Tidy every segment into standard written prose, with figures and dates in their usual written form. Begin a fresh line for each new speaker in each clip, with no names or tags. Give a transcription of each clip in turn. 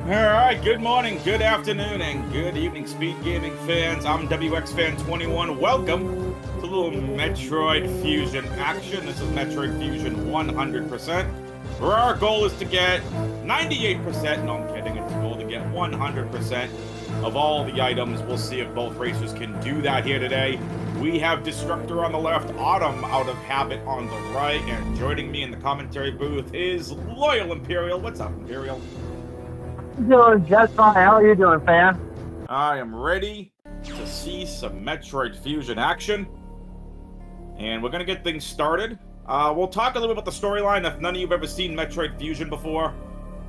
Alright, good morning, good afternoon, and good evening, Speedgaming fans. I'm WXFan21. Welcome to a little Metroid Fusion action. This is Metroid Fusion 100%, where our goal is to get 98%, no I'm kidding, it's a goal to get 100% of all the items. We'll see if both racers can do that here today. We have Destructor on the left, Autumn out of Habit on the right, and joining me in the commentary booth is Loyal Imperial. What's up, Imperial?
Doing just fine. How are you doing, fan?
I am ready to see some Metroid Fusion action, and we're going to get things started. We'll talk a little bit about the storyline. If none of you have ever seen Metroid Fusion before,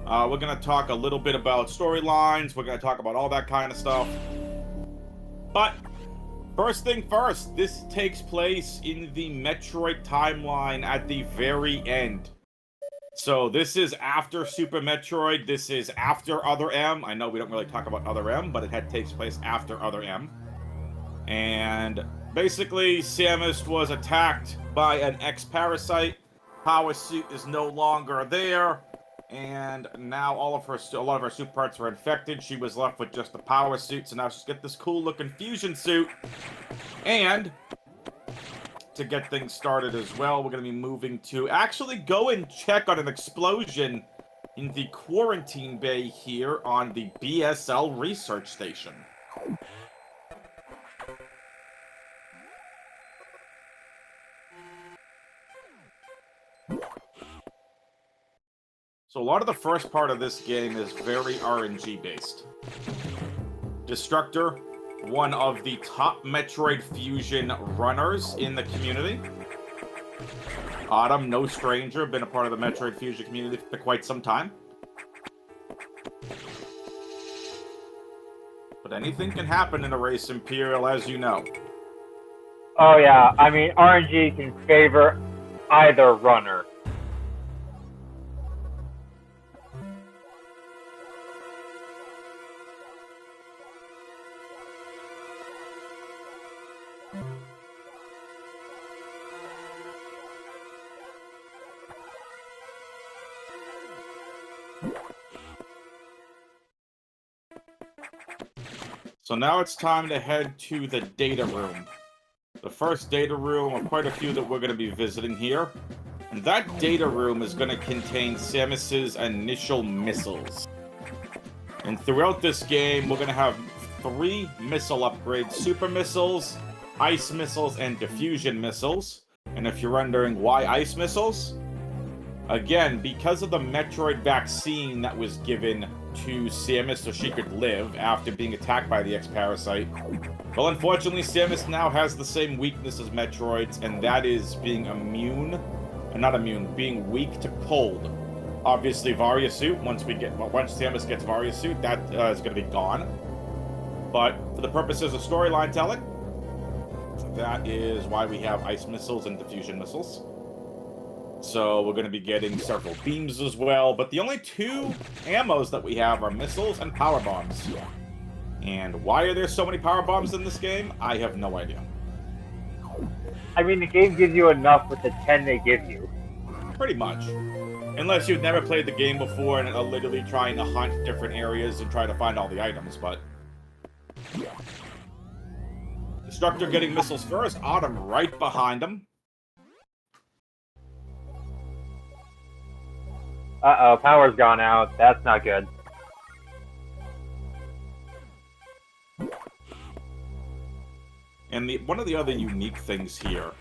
we're going to talk a little bit about storylines. We're going to talk about all that kind of stuff. But first thing first, this takes place in the Metroid timeline at the very end. So this is after Super Metroid, this is after Other M. I know we don't really talk about Other M, but it takes place after Other M. And basically, Samus was attacked by an X-Parasite. Power Suit is no longer there, and now a lot of her suit parts were infected. She was left with just the Power Suit, so now she's got this cool-looking Fusion suit. And to get things started as well, we're going to be moving to actually go and check on an explosion in the quarantine bay here on the BSL research station. So a lot of the first part of this game is very RNG based. Destructor, one of the top Metroid Fusion runners in the community. Autumn, no stranger, been a part of the Metroid Fusion community for quite some time. But anything can happen in a race, Imperial, as you know.
Oh yeah, I mean RNG can favor either runner.
So now it's time to head to the data room. The first data room, or quite a few that we're going to be visiting here. And that data room is going to contain Samus's initial missiles. And throughout this game, we're going to have 3 missile upgrades: super missiles, ice missiles, and diffusion missiles. And if you're wondering why ice missiles, again, because of the Metroid vaccine that was given to Samus so she could live after being attacked by the X-Parasite. Well, unfortunately, Samus now has the same weakness as Metroids, and that is being being weak to cold. Obviously, Varia Suit, once Samus gets Varia Suit, that is going to be gone. But for the purposes of storyline telling, that is why we have ice missiles and diffusion missiles. So we're going to be getting several beams as well, but the only 2 ammos that we have are missiles and power bombs. And why are there so many power bombs in this game? I have no idea.
I mean, the game gives you enough with the 10 they give you.
Pretty much. Unless you've never played the game before and are literally trying to hunt different areas and try to find all the items, but... Destructor getting missiles first, Autumn right behind him.
Uh-oh, power's gone out. That's not good.
And one of the other unique things here...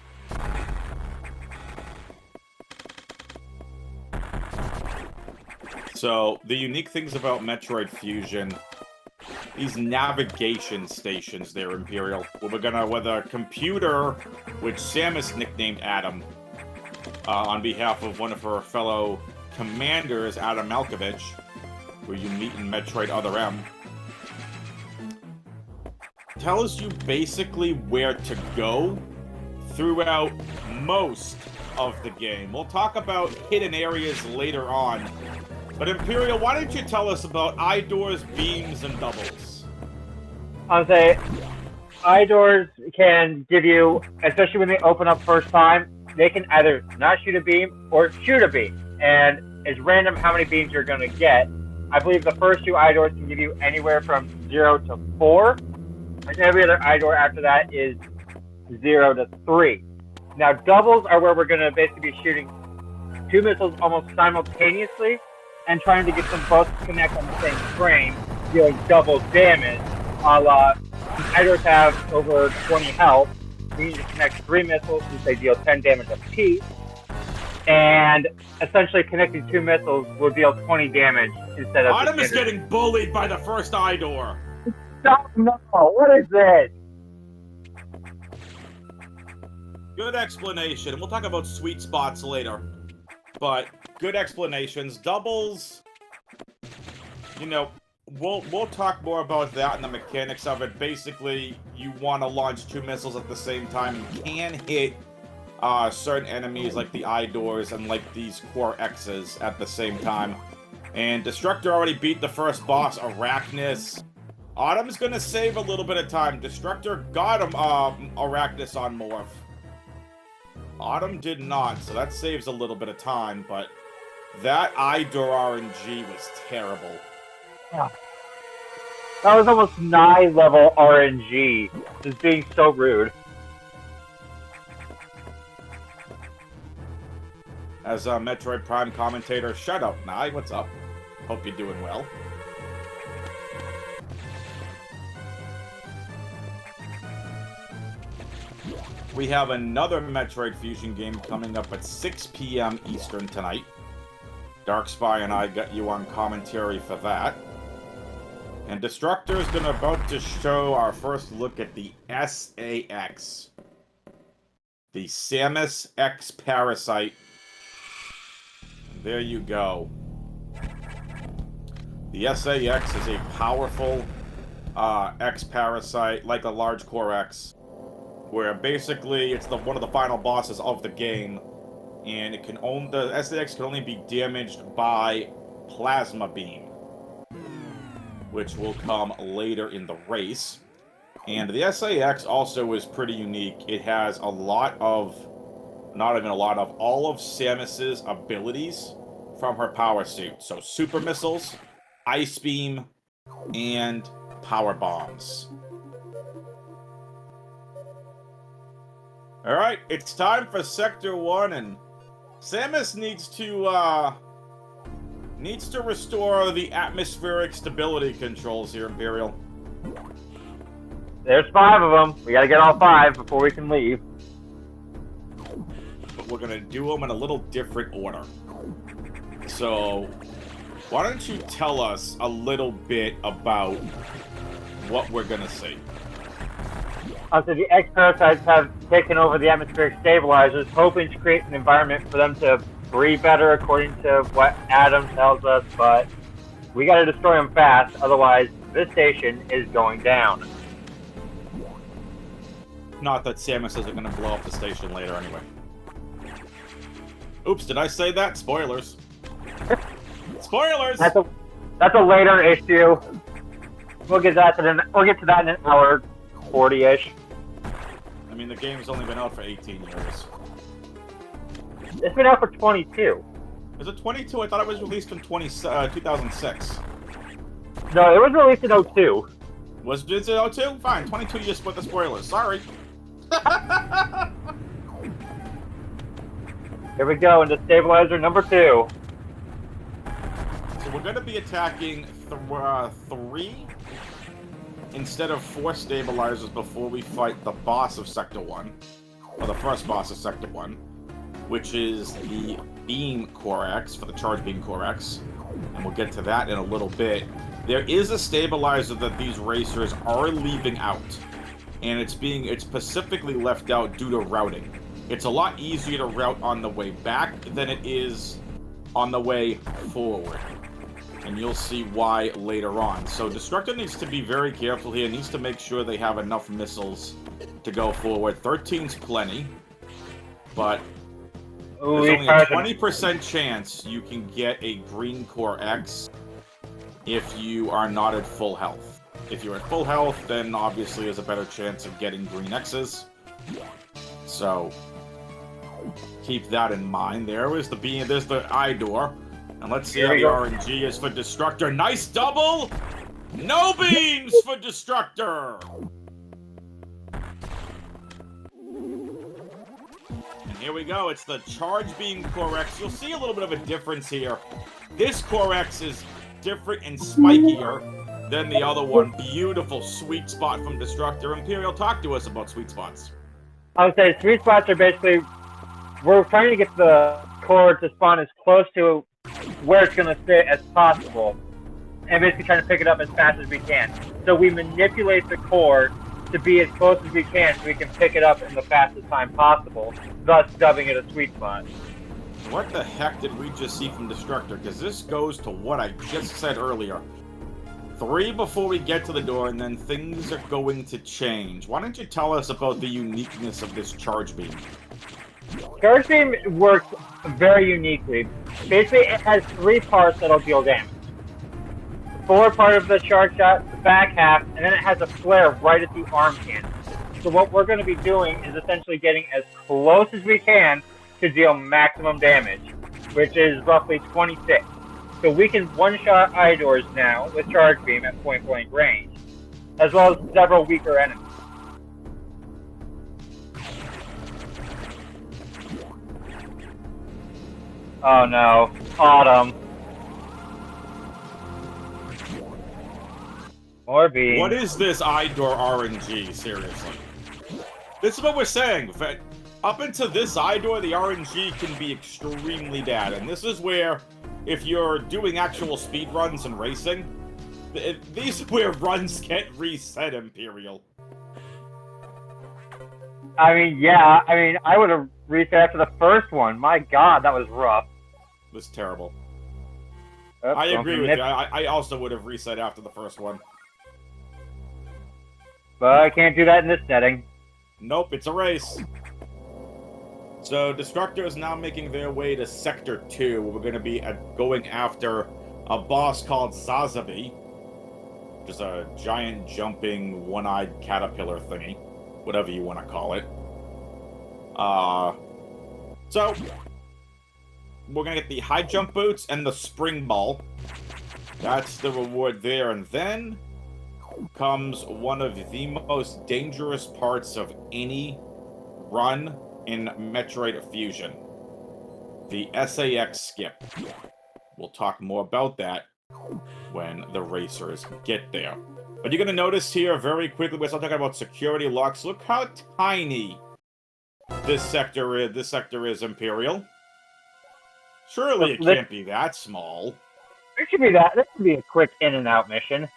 So, the unique things about Metroid Fusion, these navigation stations there, Imperial, where the computer, which Samus nicknamed Adam, on behalf of one of her fellow commanders, Adam Malkovich, where you meet in Metroid Other M, tells you basically where to go throughout most of the game. We'll talk about hidden areas later on. But Imperial, why don't you tell us about eye doors, beams, and doubles?
I'll say, eye doors can give you, especially when they open up first time, they can either not shoot a beam or shoot a beam. And it's random how many beams you're going to get. I believe the first two eye doors can give you anywhere from 0 to 4, and every other eye door after that is 0 to 3. Now, doubles are where we're going to basically be shooting 2 missiles almost simultaneously and trying to get them both to connect on the same frame, dealing double damage. A la, eye doors have over 20 health. We need to connect 3 missiles since they deal 10 damage apiece. And essentially connecting 2 missiles will deal 20 damage instead of.
Autumn is getting bullied by the first eye door.
Stop! No! What is this?
Good explanation. And we'll talk about sweet spots later. But good explanations. Doubles, you know, we'll talk more about that and the mechanics of it. Basically, you want to launch 2 missiles at the same time. You can hit certain enemies like the eye doors and like these core X's at the same time. And Destructor already beat the first boss, Arachnus. Autumn's gonna save a little bit of time. Destructor got him Arachnus on Morph. Autumn did not, so that saves a little bit of time, but that eye door RNG was terrible.
Yeah. That was almost Nye level RNG. Just being so rude.
As a Metroid Prime commentator, shut up, Nye. What's up? Hope you're doing well. We have another Metroid Fusion game coming up at 6 p.m. Eastern tonight. Dark Spy and I got you on commentary for that. And Destructor is about to show our first look at the SAX. The Samus X Parasite. There you go. The SAX is a powerful X Parasite, like a large core X, where basically it's one of the final bosses of the game, and it can the SAX can only be damaged by Plasma Beam, which will come later in the race. And the SAX also is pretty unique. It has a lot of, not even a lot of, all of Samus's abilities from her power suit. So super missiles, ice beam, and power bombs. Alright, it's time for Sector 1, and Samus needs to restore the atmospheric stability controls here, Imperial.
There's 5 of them. We gotta get all 5 before we can leave.
But we're gonna do them in a little different order. So, why don't you tell us a little bit about what we're gonna see?
So the X-Parasites have taken over the atmospheric stabilizers, hoping to create an environment for them to breathe better, according to what Adam tells us, but we gotta destroy them fast, otherwise this station is going down.
Not that Samus isn't gonna blow up the station later anyway. Oops, did I say that? Spoilers. Spoilers!
That's a later issue. We'll get to that in an hour 40-ish.
I mean, the game's only been out for 18 years.
It's been out for 22.
Is it 22? I thought it was released in 2006.
No, it was released in 02.
Was it 02? Fine, 22 you just split the spoilers. Sorry.
Here we go, into stabilizer number 2.
So we're going to be attacking 3 instead of 4 stabilizers before we fight the boss of Sector 1. Or the first boss of Sector 1. Which is the Beam Core X, for the Charge Beam Core X. And we'll get to that in a little bit. There is a stabilizer that these racers are leaving out. And it's specifically left out due to routing. It's a lot easier to route on the way back than it is on the way forward. And you'll see why later on. So Destructor needs to be very careful here. Needs to make sure they have enough missiles to go forward. 13's plenty. But there's only a 20% chance you can get a Green Core X if you are not at full health. If you're at full health, then obviously there's a better chance of getting Green X's. So keep that in mind. There's the eye door. And let's see how the RNG is for Destructor. Nice double! No beams for Destructor! And here we go. It's the Charge Beam Core X. You'll see a little bit of a difference here. This Core X is different and spikier than the other one. Beautiful sweet spot from Destructor. Imperial, talk to us about sweet spots.
I would say sweet spots are basically, we're trying to get the core to spawn as close to where it's going to sit as possible, and basically trying to pick it up as fast as we can. So we manipulate the core to be as close as we can so we can pick it up in the fastest time possible, thus dubbing it a sweet spot.
What the heck did we just see from Destructor? Because this goes to what I just said earlier. 3 before we get to the door, and then things are going to change. Why don't you tell us about the uniqueness of this Charge Beam?
Charge Beam works very uniquely. Basically, it has 3 parts that'll deal damage. The forward part of the charge shot, the back half, and then it has a flare right at the arm cannon. So what we're going to be doing is essentially getting as close as we can to deal maximum damage, which is roughly 26. So we can one-shot eye doors now with Charge Beam at point-blank range, as well as several weaker enemies. Oh no, Autumn. More beams.
What is this eye door RNG, seriously? This is what we're saying. Up until this eye door, the RNG can be extremely bad, and this is where, if you're doing actual speed runs and racing, these are where runs get reset, Imperial.
I mean, yeah, I would have reset after the first one. My god, that was rough.
It was terrible.
Oops,
I agree with you. I also would have reset after the first one.
But I can't do that in this setting.
Nope, it's a race. So, Destructor is now making their way to Sector 2, where we're going to be going after a boss called Zazabi, which is a giant jumping one-eyed caterpillar thingy, whatever you want to call it. So, we're going to get the high jump boots and the spring ball. That's the reward there, and then comes one of the most dangerous parts of any run in Metroid Fusion. The SAX skip. We'll talk more about that when the racers get there. But you're going to notice here very quickly, we're still talking about security locks. Look how tiny this sector is, Imperial. Surely it can't be that small.
It should be that. This should be a quick in and out mission.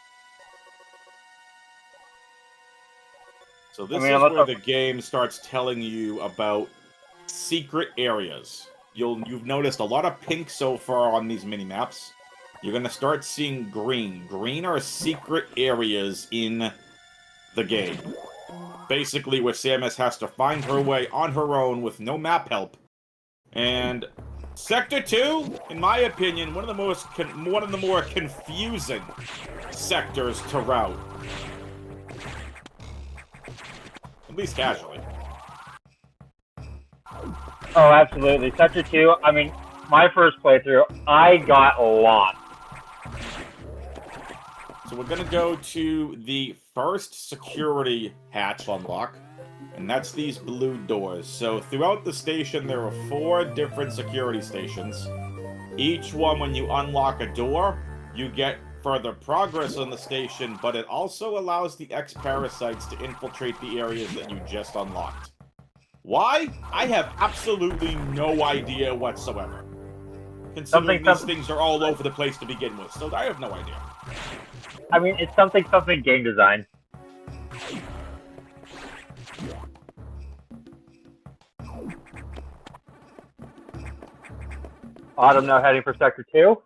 So this is where the game starts telling you about secret areas. You've noticed a lot of pink so far on these mini-maps. You're going to start seeing green. Green are secret areas in the game. Basically, where Samus has to find her way on her own with no map help. And Sector 2, in my opinion, one of the more confusing sectors to route. At least casually.
Oh, absolutely. Sector 2, I mean, my first playthrough, I got lost.
So we're going to go to the first security hatch unlock, and that's these blue doors. So throughout the station, there are 4 different security stations. Each one, when you unlock a door, you get further progress on the station, but it also allows the X-Parasites to infiltrate the areas that you just unlocked. Why? I have absolutely no idea whatsoever. Considering these things are all over the place to begin with, so I have no idea.
I mean, it's something game design. Autumn now heading for Sector 2.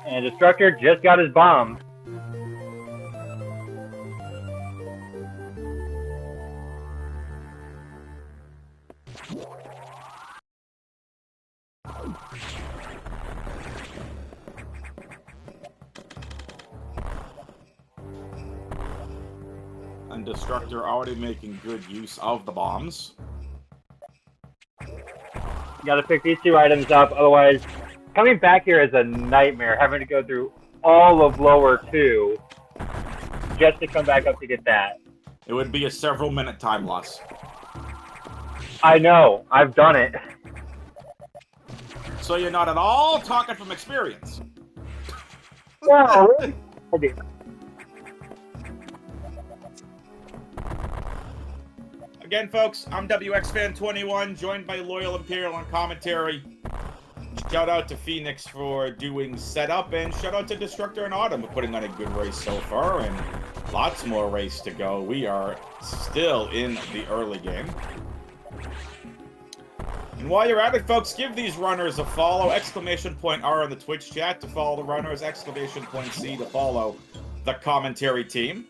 And Destructor just got his bomb.
And Destructor already making good use of the bombs.
You gotta pick these 2 items up, otherwise coming back here is a nightmare, having to go through all of lower 2 just to come back up to get that.
It would be a several-minute time loss.
I know, I've done it.
So you're not at all talking from experience.
Well,
Again, folks, I'm WXFan21, joined by Loyal Imperial on commentary. Shout out to Phoenix for doing setup, and shout out to Destructor and Autumn for putting on a good race so far, and lots more race to go. We are still in the early game. And while you're at it, folks, give these runners a follow. !R on the Twitch chat to follow the runners. !C to follow the commentary team.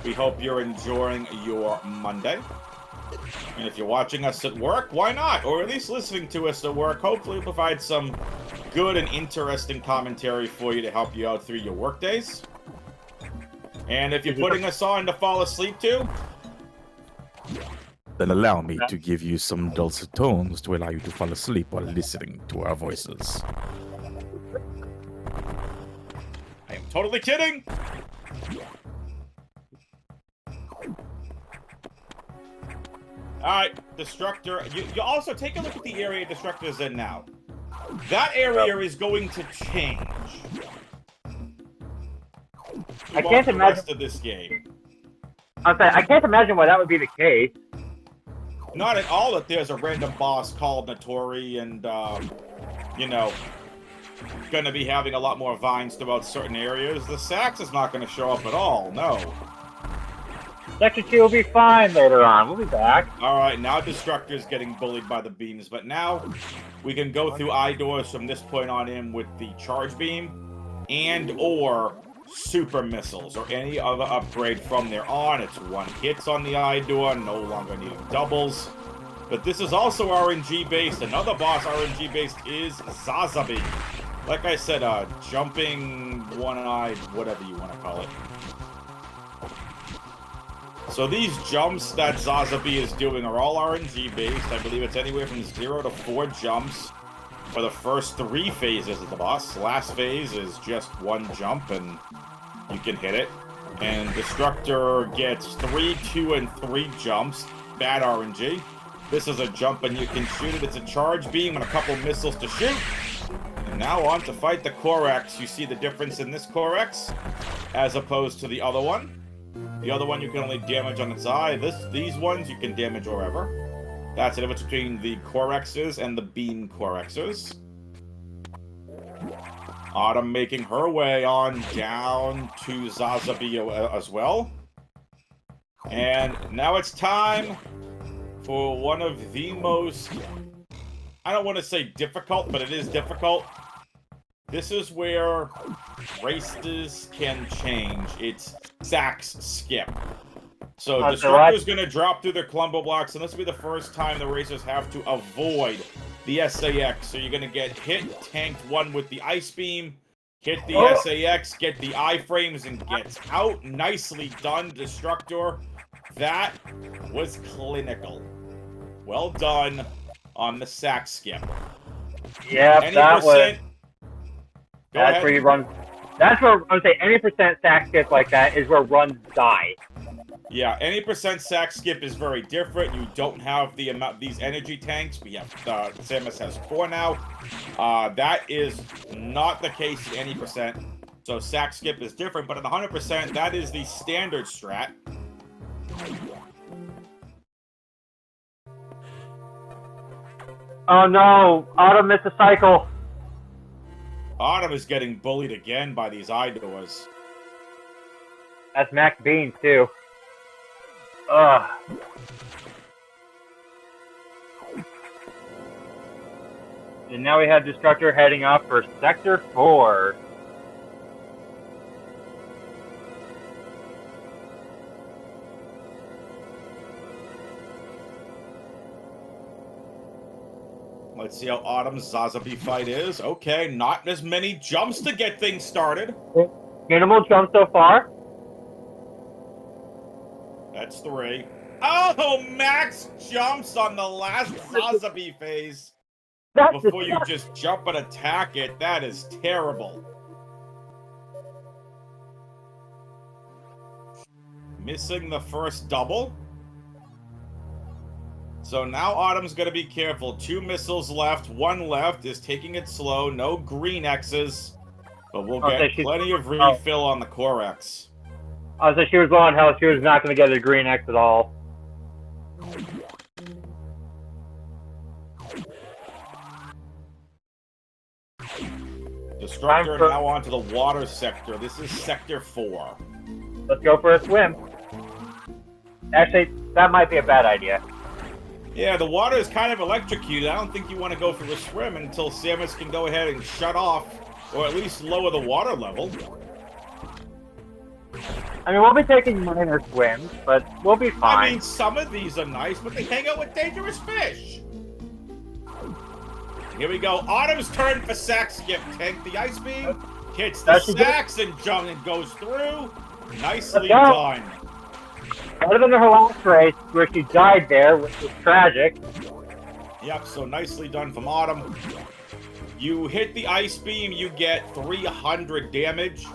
We hope you're enjoying your Monday. And if you're watching us at work, why not? Or at least listening to us at work. Hopefully we'll provide some good and interesting commentary for you to help you out through your work days. And if you're putting us on to fall asleep to,
then allow me to give you some dulcet tones to allow you to fall asleep while listening to our voices.
I am totally kidding! Alright, Destructor. You also take a look at the area Destructor's in now. That area is going to change.
I can't
the
imagine
rest of this game.
I can't imagine why that would be the case.
Not at all that there's a random boss called Notori and, you know, gonna be having a lot more vines throughout certain areas. The Sax is not gonna show up at all, no.
Sector 2 will be fine later on. We'll be back.
Alright, now Destructor's getting bullied by the beams, but now we can go through eye doors from this point on in with the charge beam and or super missiles or any other upgrade from there on. It's 1 hits on the eye door, no longer needing doubles. But this is also RNG based. Another boss RNG based is Zazabi. Like I said, jumping one-eyed, whatever you want to call it. So these jumps that Zazabi is doing are all RNG based. I believe it's anywhere from 0 to 4 jumps for the first 3 phases of the boss. Last phase is just 1 jump and you can hit it. And Destructor gets 3, 2, and 3 jumps. Bad RNG. This is a jump and you can shoot it. It's a charge beam and a couple missiles to shoot. And now on to fight the Corex. You see the difference in this Corex as opposed to the other one. The other one you can only damage on its eye. These ones you can damage wherever. That's the difference between the Corexes and the Beam Corexes. Autumn making her way on down to Zazabi as well. And now it's time for one of the most, I don't want to say difficult, but it is difficult. This is where races can change. It's Sax Skip. So Destructor's going to drop through their Columbo blocks, and this will be the first time the racers have to avoid the SAX. So you're going to get hit, tanked 1 with the Ice Beam, hit the SAX, get the iframes, and gets out. Nicely done, Destructor. That was clinical. Well done on the Sax Skip.
Yeah, that was... That's
ahead.
where you run. That's where I would say any percent sack skip like that is where runs die.
Yeah, any percent sack skip is very different. You don't have the amount these energy tanks. We have Samus has 4 now. That is not the case in any percent. So sack skip is different, but at 100%, that is the standard strat.
Oh no! Autumn missed a cycle.
Autumn is getting bullied again by these eye doors.
That's Max Beans, too. Ugh. And now we have Destructor heading up for Sector 4.
Let's see how Autumn's Zazabi fight is. Okay, not as many jumps to get things started.
Minimal jump so far.
That's 3. Oh, Max jumps on the last Sazabi phase
That's
before you just jump and attack it. That is terrible. Missing the first double. So now Autumn's going to be careful. 2 missiles left. 1 left is taking it slow. No green X's. But we'll get plenty of refill on the core X.
So she was low on health. She was not going to get a green X at all.
Destructor now onto the water sector. This is sector 4.
Let's go for a swim. Actually, that might be a bad idea.
Yeah, the water is kind of electrocuted. I don't think you want to go for a swim until Samus can go ahead and shut off, or at least lower the water level.
I mean, we'll be taking minor swims, but we'll be fine.
I mean, some of these are nice, but they hang out with dangerous fish. Here we go. Autumn's turn for sack skip. Tank the ice beam, hits the sacks and jump and goes through. Nicely done.
Better than her last race, where she died there, which was tragic.
Yep, so nicely done from Autumn. You hit the ice beam, you get 300 damage,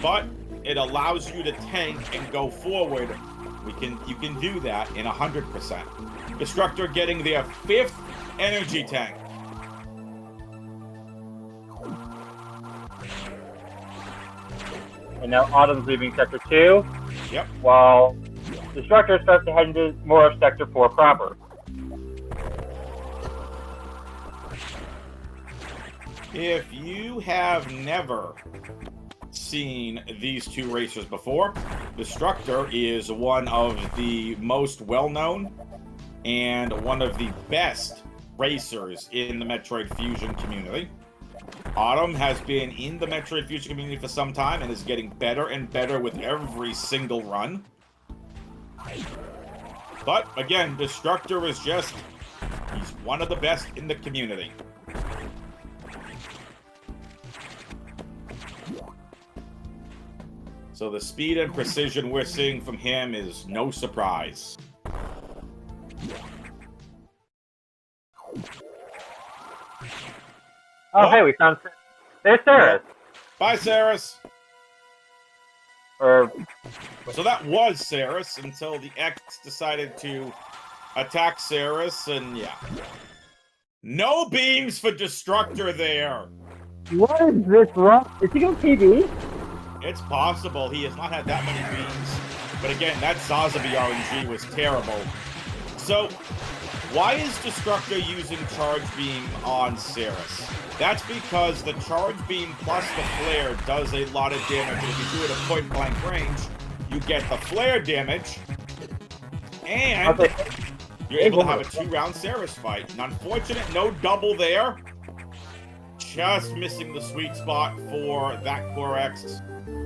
but it allows you to tank and go forward. You can do that in 100%. Destructor getting their 5th energy tank.
And now Autumn's leaving Sector 2.
Yep.
While Destructor starts to head into more of Sector 4 proper.
If you have never seen these 2 racers before, Destructor is one of the most well-known and one of the best racers in the Metroid Fusion community. Autumn has been in the Metroid Fusion community for some time and is getting better and better with every single run. But, again, Destructor is just... he's one of the best in the community. So the speed and precision we're seeing from him is no surprise.
Oh, hey, we found... There's Saris.
Bye, Saris. So that was Saris until the X decided to attack Saris, and yeah. No beams for Destructor there.
What is this, rough? Is he going to TV?
It's possible. He has not had that many beams. But again, that Sazabi RNG was terrible. So, why is Destructor using Charge Beam on Saris? That's because the Charge Beam plus the Flare does a lot of damage. If you do it at point-blank range, you get the Flare damage, and you're able to have a 2-round Saris fight. An unfortunate no double there. Just missing the sweet spot for that Core X.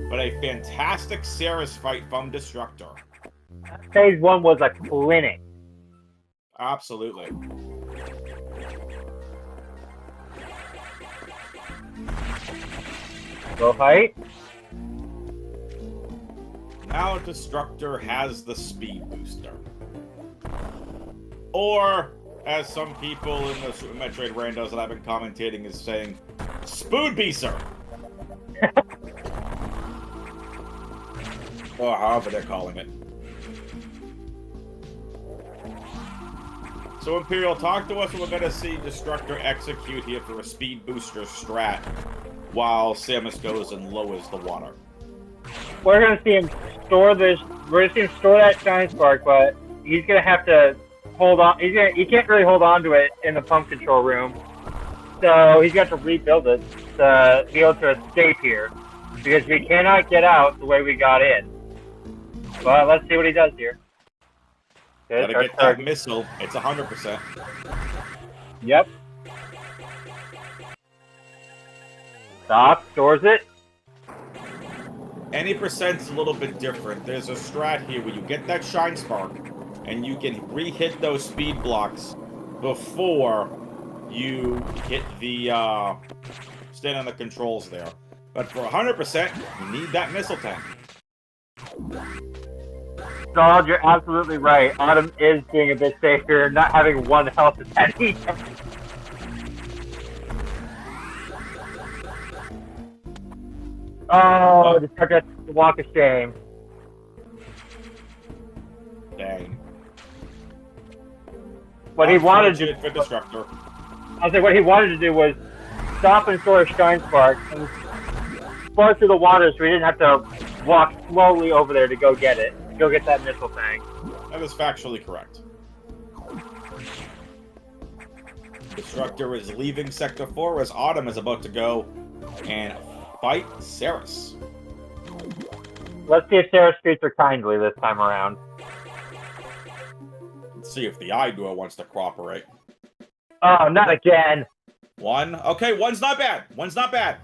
But a fantastic Saris fight from Destructor.
Phase 1 was a clinic.
Absolutely.
Go height.
Now Destructor has the speed booster. Or, as some people in the Super Metroid randos that I've been commentating is saying, Spoon Beaster! Or however they're calling it. So Imperial, talk to us, and we're going to see Destructor execute here for a speed booster strat while Samus goes and lowers the water.
We're going to see him store this. We're going to see him store that Shine Spark, but he's going to have to hold on. He can't really hold on to it in the pump control room, so he's got to rebuild it to be able to escape here, because we cannot get out the way we got in. But let's see what he does here.
Gotta get that missile. It's 100%.
Yep. Stop. Stores it.
Any percent's a little bit different. There's a strat here where you get that Shine Spark, and you can re-hit those speed blocks before you hit the, stand on the controls there. But for 100%, you need that missile tank.
Donald, you're absolutely right. Autumn is being a bit safer, not having 1 health at each. Oh, Destructor has to walk of shame.
Dang.
What he wanted to
for Destructor.
I was like, what he wanted to do was stop and store a Shine Spark and spark through the water so he didn't have to walk slowly over there to go get it. Go get that missile thing.
That is factually correct. Destructor is leaving Sector 4 as Autumn is about to go and fight Ceres.
Let's see if Ceres treats her kindly this time around.
Let's see if the Idor wants to cooperate.
Oh, not again.
1. Okay, 1's not bad. 1's not bad.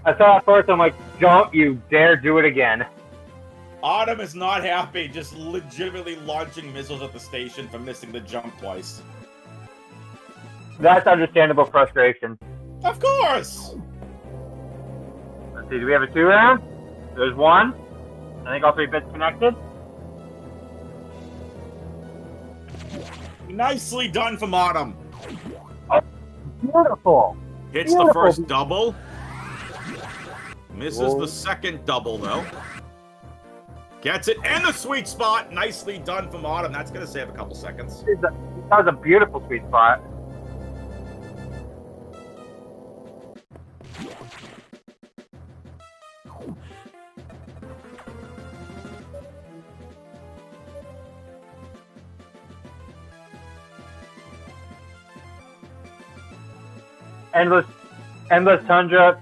I saw it first, I'm like, don't you dare do it again.
Autumn is not happy, just legitimately launching missiles at the station for missing the jump twice.
That's understandable frustration.
Of course!
Let's see, do we have a 2 round? There's 1. I think all 3 bits connected.
Nicely done from Autumn.
Oh, beautiful.
Hits
Beautiful.
the first double. Misses the second double, though. Gets it in the sweet spot. Nicely done from Autumn. That's going to save a couple seconds.
That was a beautiful sweet spot. Endless Tundra.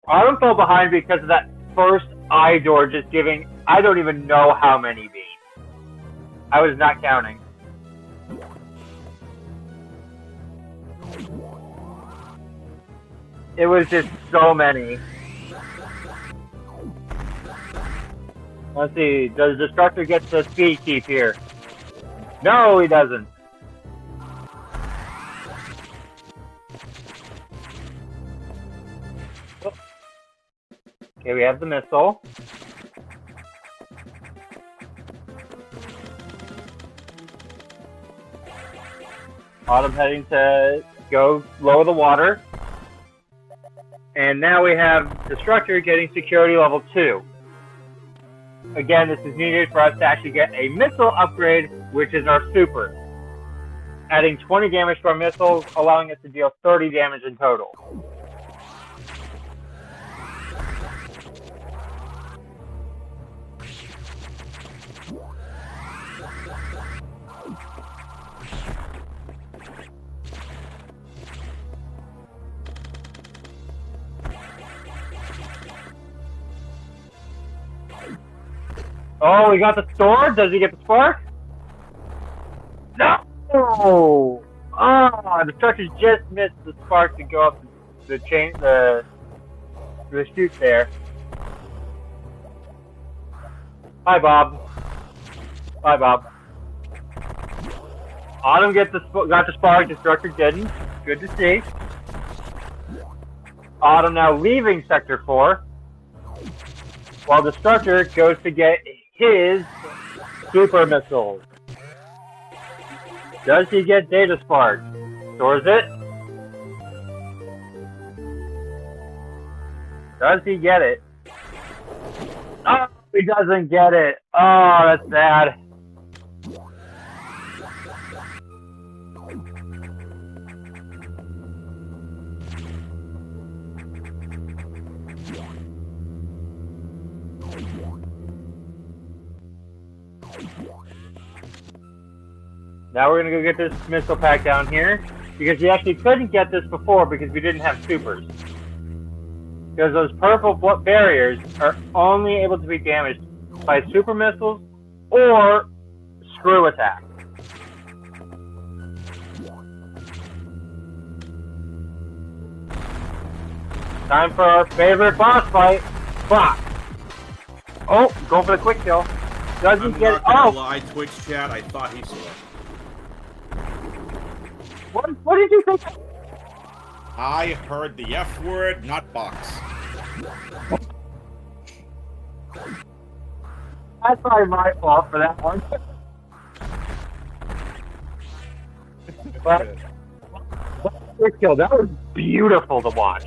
Autumn fell behind because of that first eye door just giving, I don't even know how many beats. I was not counting. It was just so many. Let's see, does Destructor get the speed keep here? No, he doesn't. Okay, we have the missile. Autumn heading to go lower the water. And now we have Destructor getting security level 2. Again, this is needed for us to actually get a missile upgrade, which is our super. Adding 20 damage to our missiles, allowing us to deal 30 damage in total. Oh, we got the sword? Does he get the spark? No! Oh, the Destructor just missed the spark to go up the chute there. Hi, Bob. Bye, Bob. Autumn got the spark, Destructor didn't. Good to see. Autumn now leaving Sector 4, while Destructor goes to get his super missiles. Does he get Data Spark? Stores it. Does he get it? Oh, he doesn't get it. Oh, that's sad. Now we're gonna go get this missile pack down here, because we actually couldn't get this before because we didn't have supers. Because those purple barriers are only able to be damaged by super missiles or screw attack. Time for our favorite boss fight. Fuck. Oh, go for the quick kill. Doesn't get it. Oh!
Lie, Twitch chat, I thought he saw it.
What did you think?
I heard the F word, not box.
That's probably my fault for that one. But quick kill, that was beautiful to watch.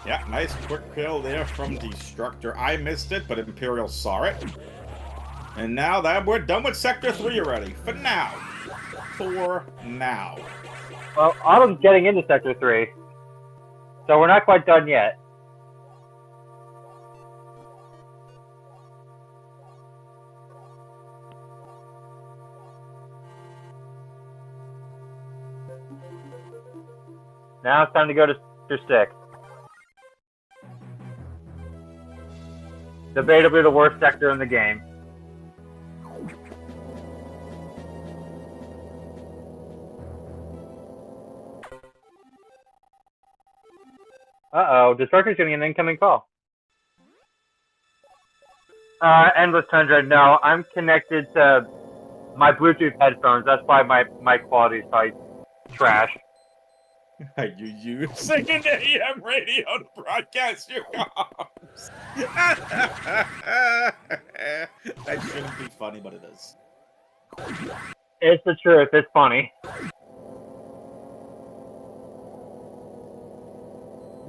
Yeah, nice quick kill there from Destructor. I missed it, but Imperial saw it. And now that we're done with Sector 3 already. For now. For now.
Well, Autumn's getting into Sector 3. So we're not quite done yet. Now it's time to go to Sector 6. Debatably the worst sector in the game. Uh-oh, Destructor's getting an incoming call. Endless Tundra, no, I'm connected to my Bluetooth headphones. That's why my quality is probably trash.
Are you using an AM radio to broadcast your comms? That shouldn't be funny, but it is.
It's the truth. It's funny.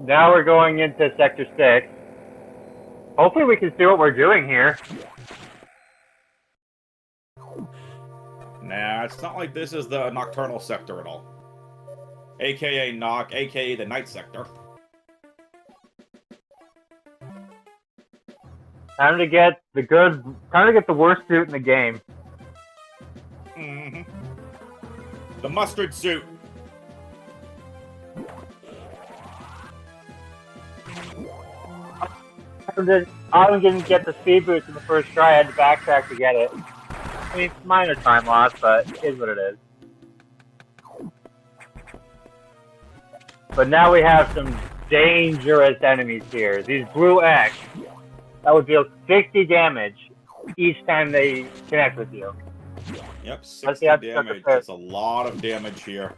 Now we're going into Sector 6. Hopefully we can see what we're doing here.
Nah, it's not like this is the nocturnal sector at all. AKA Nock, AKA the night sector.
Time to get the worst suit in the game.
Mm-hmm. The mustard suit.
Autumn didn't get the speed boost in the first try. I had to backtrack to get it. I mean, minor time loss, but it is what it is. But now we have some dangerous enemies here. These blue X that would deal 60 damage each time they connect with you.
Yep, 60 damage. That's a lot of damage here.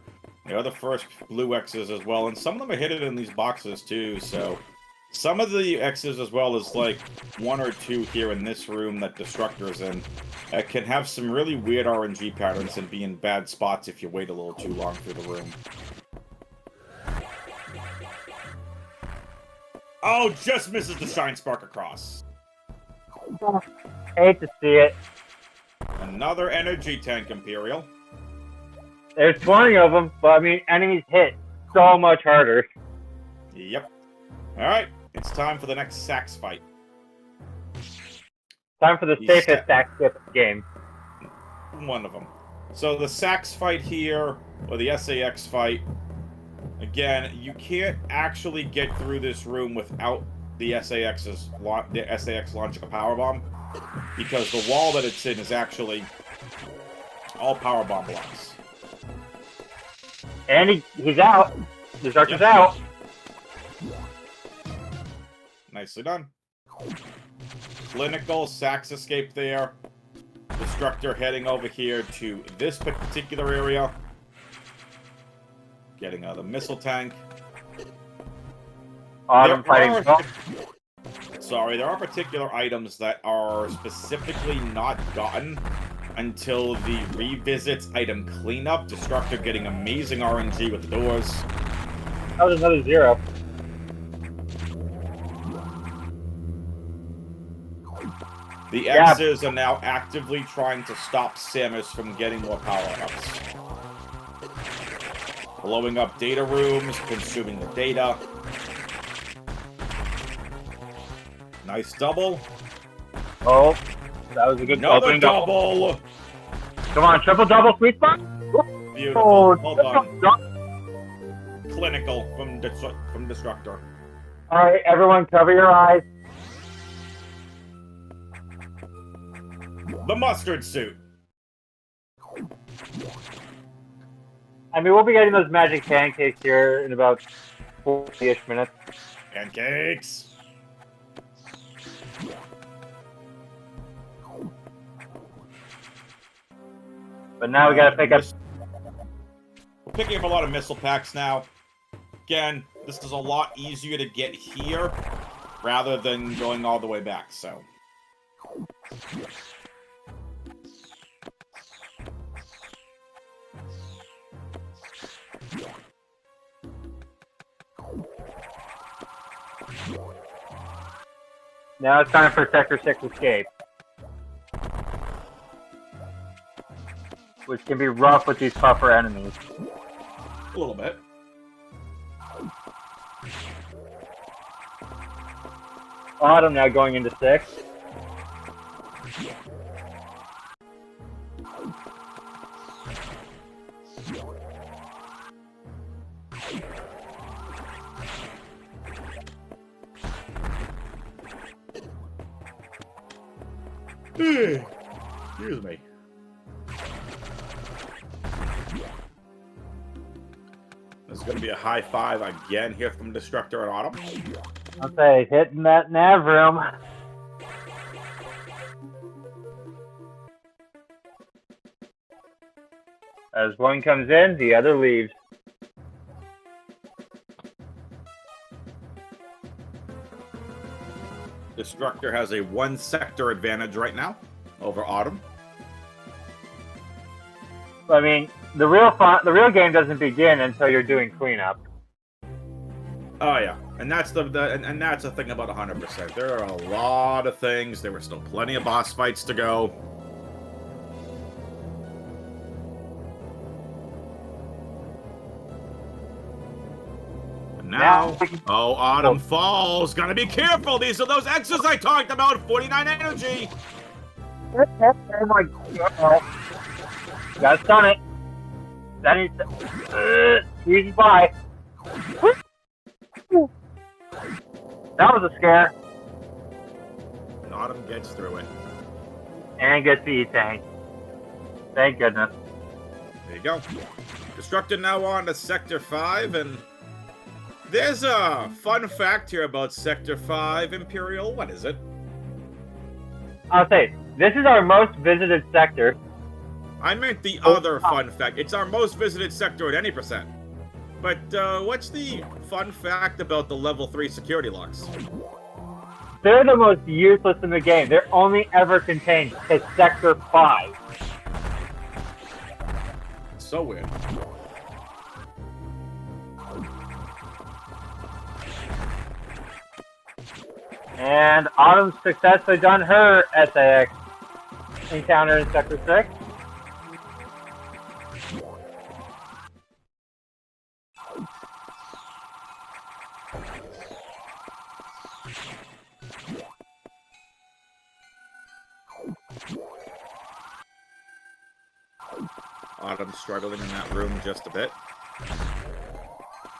They are the first blue X's as well, and some of them are hidden in these boxes too, so... Some of the X's, as well as like 1 or 2 here in this room that Destructor's in, can have some really weird RNG patterns and be in bad spots if you wait a little too long through the room. Oh, just misses the Shine Spark across.
Hate to see it.
Another energy tank, Imperial.
There's 20 of them, but I mean, enemies hit so much harder.
Yep. Alright, it's time for the next Sax fight.
Time for the safest Sax skip game.
One of them. So the Sax fight here, or the SAX fight, again, you can't actually get through this room without the SAX launching a powerbomb, because the wall that it's in is actually all powerbomb blocks.
And he's out. Destructor's out.
Nicely done. Clinical Sax escape there. Destructor heading over here to this particular area. Getting out of the missile tank.
Autumn fighting.
Sorry, there are particular items that are specifically not gotten until the revisits item cleanup. Destructor getting amazing RNG with the doors.
That was another 0.
The X's are now actively trying to stop Samus from getting more power-ups. Blowing up data rooms, consuming the data. Nice double.
Oh, that was a good
Another double.
Come on, triple double, sweet spot.
Beautiful.
Oh,
hold on. Clinical from Destructor.
All right, everyone, cover your eyes.
The mustard suit.
I mean, we'll be getting those magic pancakes here in about 40-ish minutes.
Pancakes.
But now we gotta pick up.
We're picking up a lot of missile packs now. Again, this is a lot easier to get here rather than going all the way back, so.
Now it's time for Sector 6 escape. Which can be rough with these tougher enemies.
A little bit.
Autumn now going into 6.
Excuse me. There's going to be a high five again here from Destructor and Autumn.
I'll say, hitting that nav room. As one comes in, the other leaves.
Destructor has a 1 sector advantage right now over Autumn.
I mean, the real game doesn't begin until you're doing cleanup.
Oh yeah, and that's and that's the thing about 100%. There are a lot of things. There were still plenty of boss fights to go. And now, oh, Autumn falls. Gotta be careful. These are those X's I talked about. 49 energy.
Oh my god! Gotta stun it. That needs to squeeze by. That was a scare.
And Autumn gets through it.
And gets the E-Tank. Thank goodness.
There you go. Destructor now on to Sector 5, and there's a fun fact here about Sector 5 Imperial. What is it?
I'll say, this is our most visited sector.
I meant the other fun fact. It's our most visited sector at any percent. But what's the fun fact about the level 3 security locks?
They're the most useless in the game. They're only ever contained to Sector 5.
So weird.
And Autumn's successfully done her SAX encounter in Sector 6.
Autumn struggling in that room just a bit.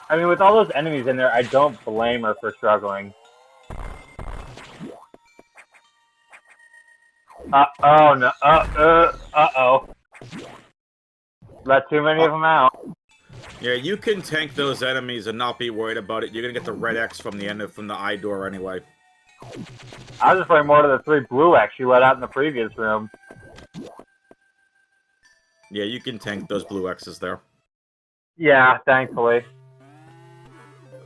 I mean, with all those enemies in there, I don't blame her for struggling. Oh no! Uh-oh. Let too many of them out.
Yeah, you can tank those enemies and not be worried about it. You're gonna get the red X from the end from the eye door anyway.
I was just playing more to the 3 blue X you let out in the previous room.
Yeah, you can tank those blue X's there.
Yeah, thankfully.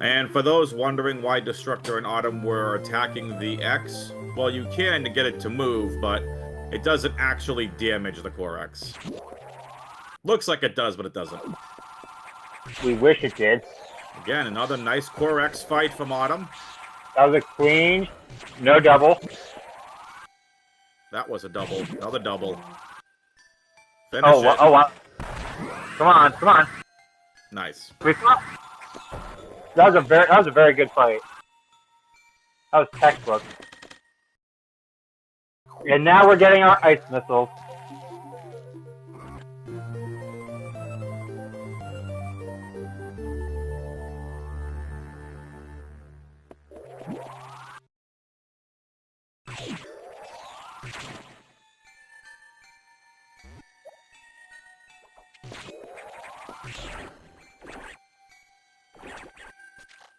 And for those wondering why Destructor and Autumn were attacking the X, well, you can to get it to move, but it doesn't actually damage the core X. Looks like it does, but it doesn't.
We wish it did.
Again, another nice core X fight from Autumn.
That was a clean, no double.
That was a double. Another double. Finish
Oh,
it.
oh, wow. Come on, come on.
Nice.
That was a very good fight. That was textbook. And now we're getting our ice missiles.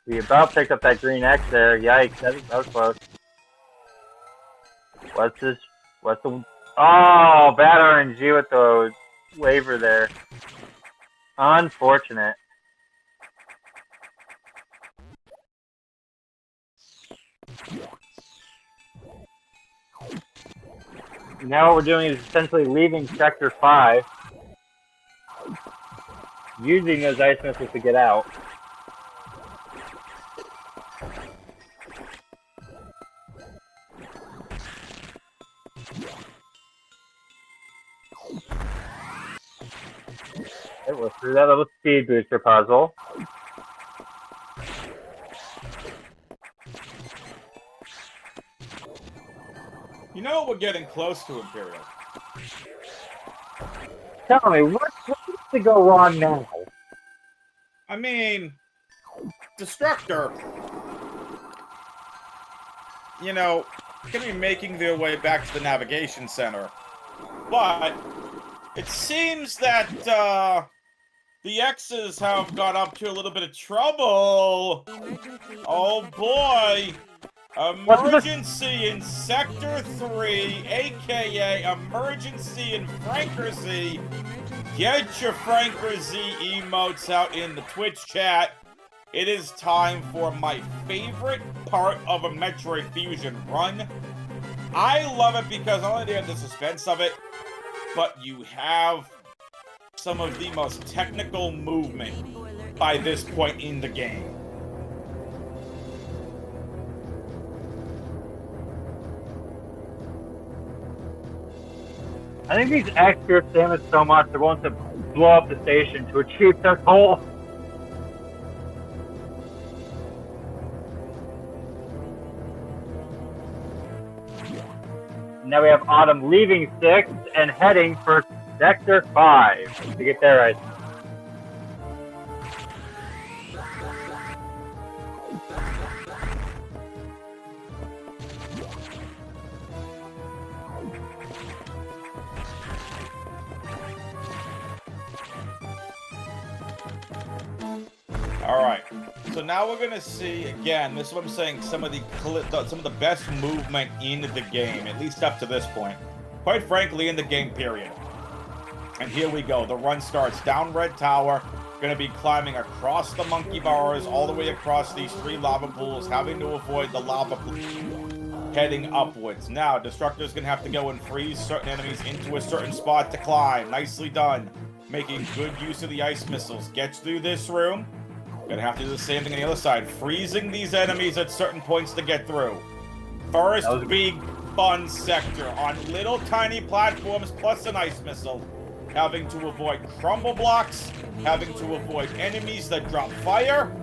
We about picked up that green X there. Yikes, that was close. What's this? What's the... Oh, bad RNG with the waiver there. Unfortunate. Now what we're doing is essentially leaving Sector 5. Using those ice missiles to get out. that little speed booster puzzle.
You know we're getting close to Imperial.
Tell me, what needs to go wrong now?
I mean, Destructor, you know, gonna be making their way back to the navigation center. But it seems that the X's have got up to a little bit of trouble. Oh boy! Emergency in Sector 3, aka Emergency in Frankersy. Get your Frankersy emotes out in the Twitch chat. It is time for my favorite part of a Metroid Fusion run. I love it because not only do you have the suspense of it, but you have some of the most technical movement by this point in the game.
I think these extras damage so much they're willing to blow up the station to achieve their goal. Now we have Autumn leaving 6 and heading for Sector 5 to get there right.
Alright, so now we're gonna see, again, this is what I'm saying, some of the best movement in the game, at least up to this point. Quite frankly, in the game period. And here we go, the run starts down Red Tower, gonna be climbing across the monkey bars, all the way across these 3 lava pools, having to avoid the lava pools, heading upwards. Now, Destructor's gonna have to go and freeze certain enemies into a certain spot to climb. Nicely done. Making good use of the ice missiles. Gets through this room. Gonna have to do the same thing on the other side. Freezing these enemies at certain points to get through. First big fun sector on little tiny platforms plus an ice missile. Having to avoid crumble blocks. Having to avoid enemies that drop fire.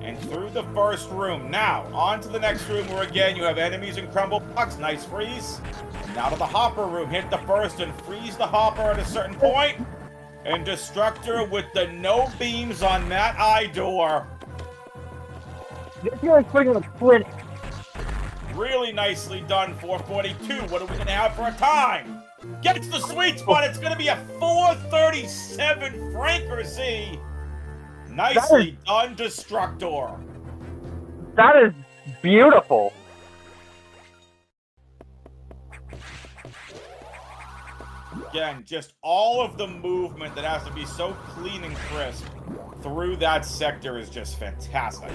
And through the first room. Now, on to the next room where again you have enemies and crumble blocks. Nice freeze. And now to the hopper room. Hit the first and freeze the hopper at a certain point. And Destructor with the no beams on that eye door.
This guy's putting a flint.
Really nicely done, 442. What are we gonna have for a time? Gets the sweet spot. It's gonna be a 437 Frankersy. Nicely done, Destructor.
That is beautiful.
Again, just all of the movement that has to be so clean and crisp through that sector is just fantastic.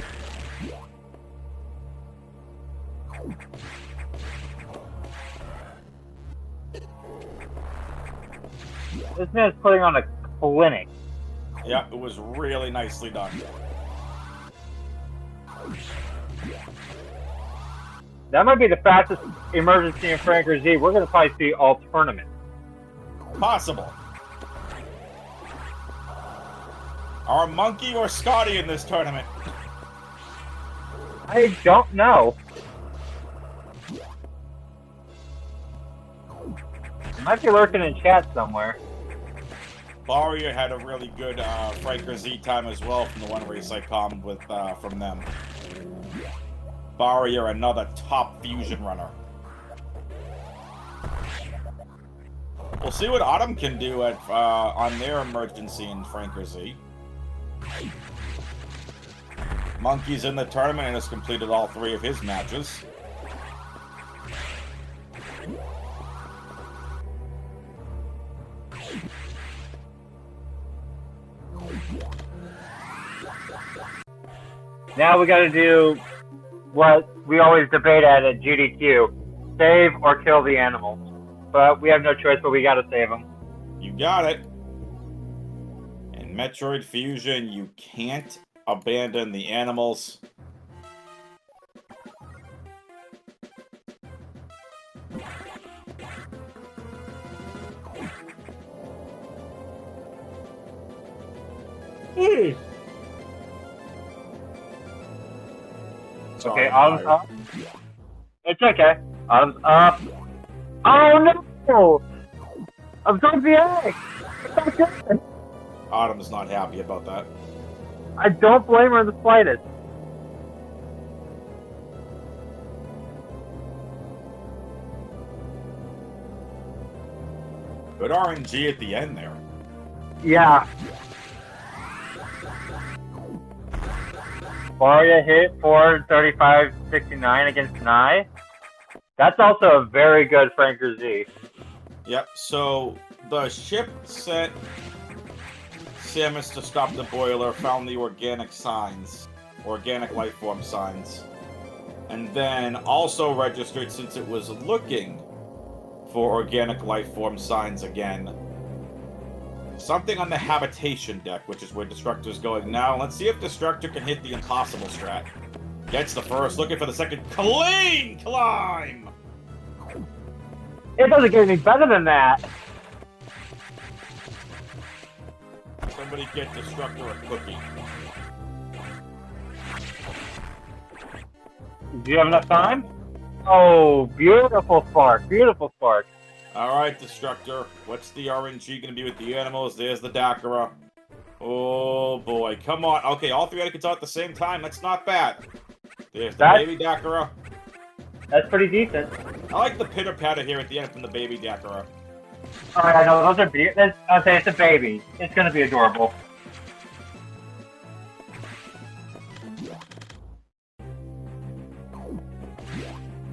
This man's putting on a clinic.
Yep, it was really nicely done.
That might be the fastest emergency in Frankersy we're going to probably see all tournament.
Possible. Are Monkey or Scotty in this tournament?
I don't know. Might be lurking in chat somewhere.
Barrier had a really good Frankersy time as well from the one race I commed with from them. Barrier, another top fusion runner. We'll see what Autumn can do at on their emergency in Frankersy. Monkey's in the tournament and has completed all 3 of his matches.
Now we got to do what we always debate at GDQ: save or kill the animals. But we have no choice, but we got to save them.
You got it. In Metroid Fusion, you can't abandon the animals.
Okay,
Sorry,
Autumn's
I'm
up. It's okay. Autumn's up. Oh no! I'm going to the egg! It's not good.
Autumn's not happy about that.
I don't blame her in the slightest.
Good RNG at the end there.
Yeah. Varia hit 435.69 against Nye. That's also a very good Franker Z.
Yep, so the ship sent Samus to stop the boiler, found the organic signs, organic life form signs, and then also registered, since it was looking for organic life form signs again, something on the habitation deck, which is where Destructor's going now. Let's see if Destructor can hit the impossible strat. Gets the first, looking for the second. Clean climb!
It doesn't get any better than that.
Somebody get Destructor a cookie.
Do you have enough time? Oh, beautiful spark. Beautiful spark.
Alright, Destructor. What's the RNG going to be with the animals? There's the Dakara. Oh, boy. Come on. Okay, all three etiquettes out at the same time. That's not bad. There's the baby Dakara.
That's pretty decent.
I like the pitter-patter here at the end from the baby Dakara.
Alright, I know, those are I'll say it's a baby. It's gonna be adorable.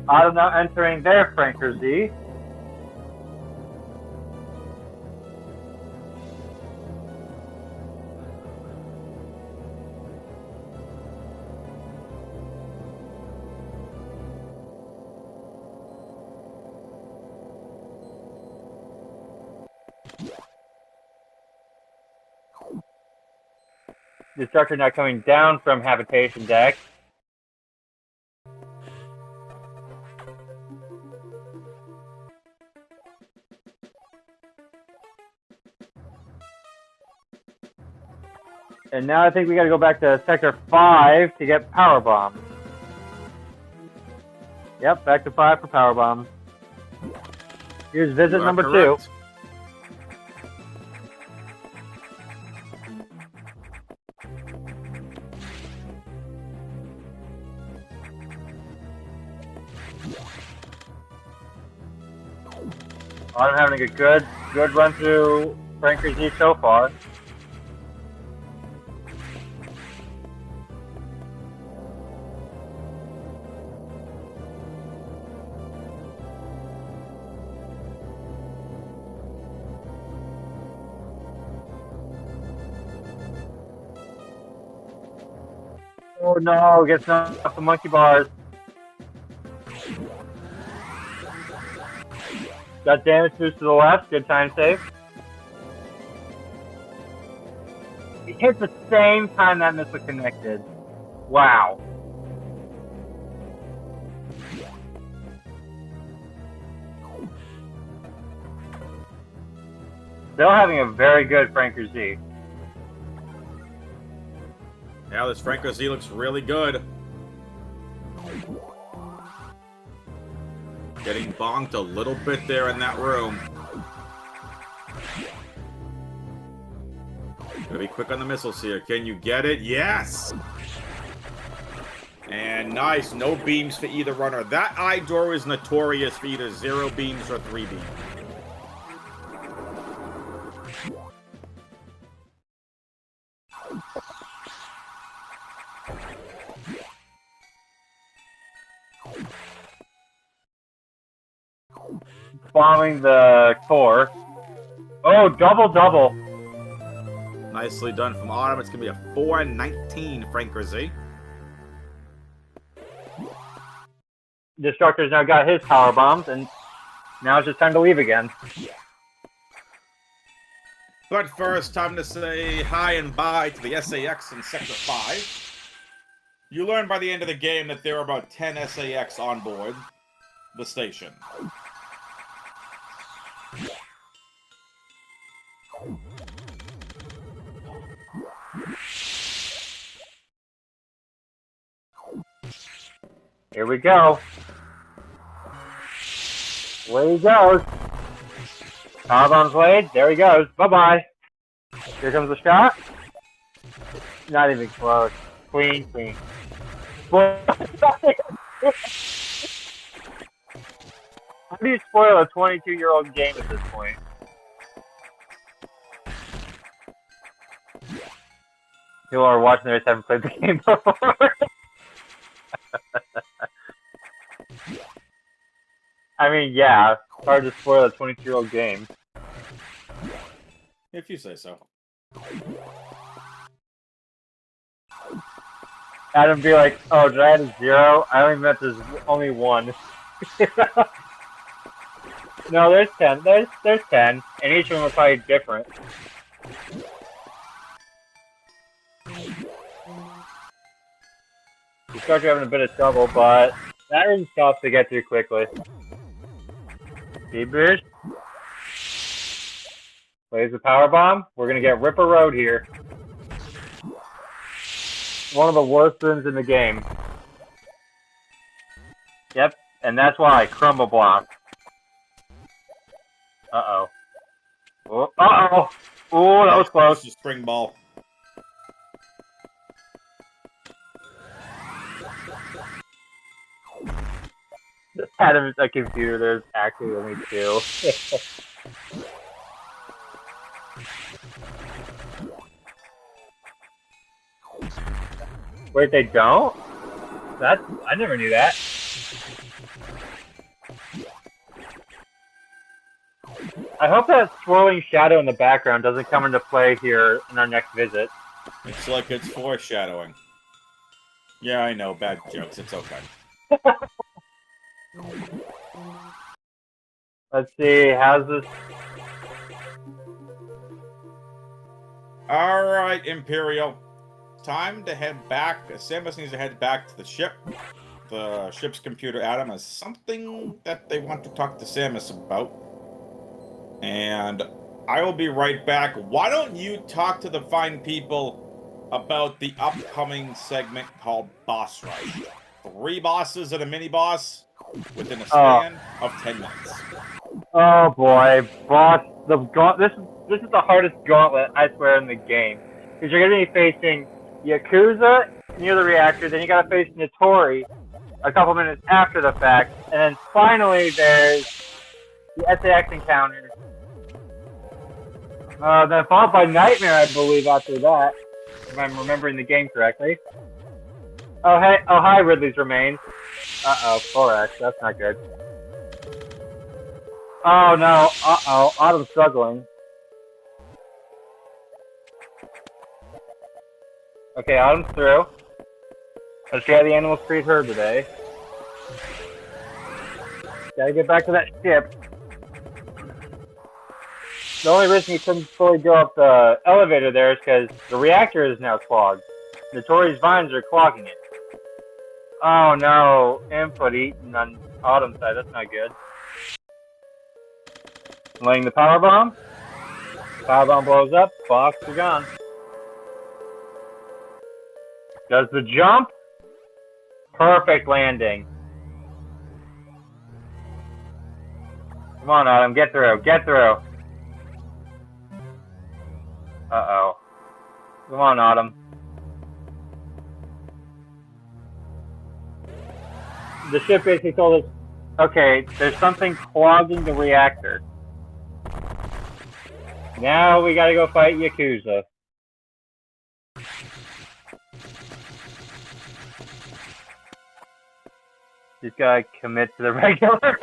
Autumn now entering their Franker Z. Destructor now coming down from habitation deck. And now I think we gotta go back to Sector 5 to get power bombs. Yep, back to 5 for power bombs. Here's visit number 2. I'm having a good run through Franker Z so far. Oh no, gets knocked off the monkey bars. Got damage boost to the left, good time save. It hit the same time that missile connected. Wow. Still having a very good Franker Z.
Yeah, this Franker Z looks really good. Getting bonked a little bit there in that room. Gotta be quick on the missiles here. Can you get it? Yes! And nice. No beams for either runner. That eye door is notorious for either 0 beams or 3 beams.
Bombing the core. Oh, double.
Nicely done from Autumn. It's going to be a 419 Franker Z.
Destructor's now got his power bombs, and now it's just time to leave again.
But first, time to say hi and bye to the SAX in Sector 5. You learn by the end of the game that there are about 10 SAX on board the station.
Here we go. Away he goes. Powerbomb's laid. There he goes. Bye-bye. Here comes the shot. Not even close. Clean, clean. How do you spoil a 22-year-old game at this point? People are watching this haven't played the game before. I mean, yeah, it's hard to spoil a 22-year-old game.
If you say so.
Adam be like, oh, did I add a 0? I only meant there's only 1. No, there's 10. There's 10, and each of them are probably different. You start having a bit of trouble, but that room's tough to get through quickly. Speed boost. Plays the power bomb. We're gonna get Ripper Road here. One of the worst rooms in the game. Yep, and that's why crumble block. Uh-oh. Oh, uh-oh. Oh, that was close.
Spring ball.
Adam's a computer, there's actually only 2. Wait, they don't? I never knew that. I hope that swirling shadow in the background doesn't come into play here in our next visit.
It's like it's foreshadowing. Yeah, I know, bad jokes, it's okay.
Let's see, how's this?
Alright, Imperial. Time to head back. Samus needs to head back to the ship. The ship's computer, Adam, has something that they want to talk to Samus about. And I will be right back. Why don't you talk to the fine people about the upcoming segment called Boss Rush? 3 bosses and a mini-boss within a span of 10 minutes.
Oh boy, boss, this is the hardest gauntlet, I swear, in the game. Because you're going to be facing Yakuza near the reactor, then you got to face Notori a couple minutes after the fact, and then finally there's the SAX encounter. Then followed by Nightmare, I believe, after that, if I'm remembering the game correctly. Oh hi, Ridley's Remains. Uh-oh, 4X, that's not good. Oh no, uh-oh, Autumn's struggling. Okay, Autumn's through. Let's see how the animals treat her today. Gotta get back to that ship. The only reason you couldn't fully go up the elevator there is because the reactor is now clogged. Notorious vines are clogging it. Oh no, input eaten on Autumn's side, that's not good. Laying the power bomb. Power bomb blows up, box are gone. Does the jump? Perfect landing. Come on, Autumn, get through, get through. Uh-oh. Come on, Autumn. The ship basically told us, okay, there's something clogging the reactor. Now we gotta go fight Yakuza. Just gotta commit to the regular.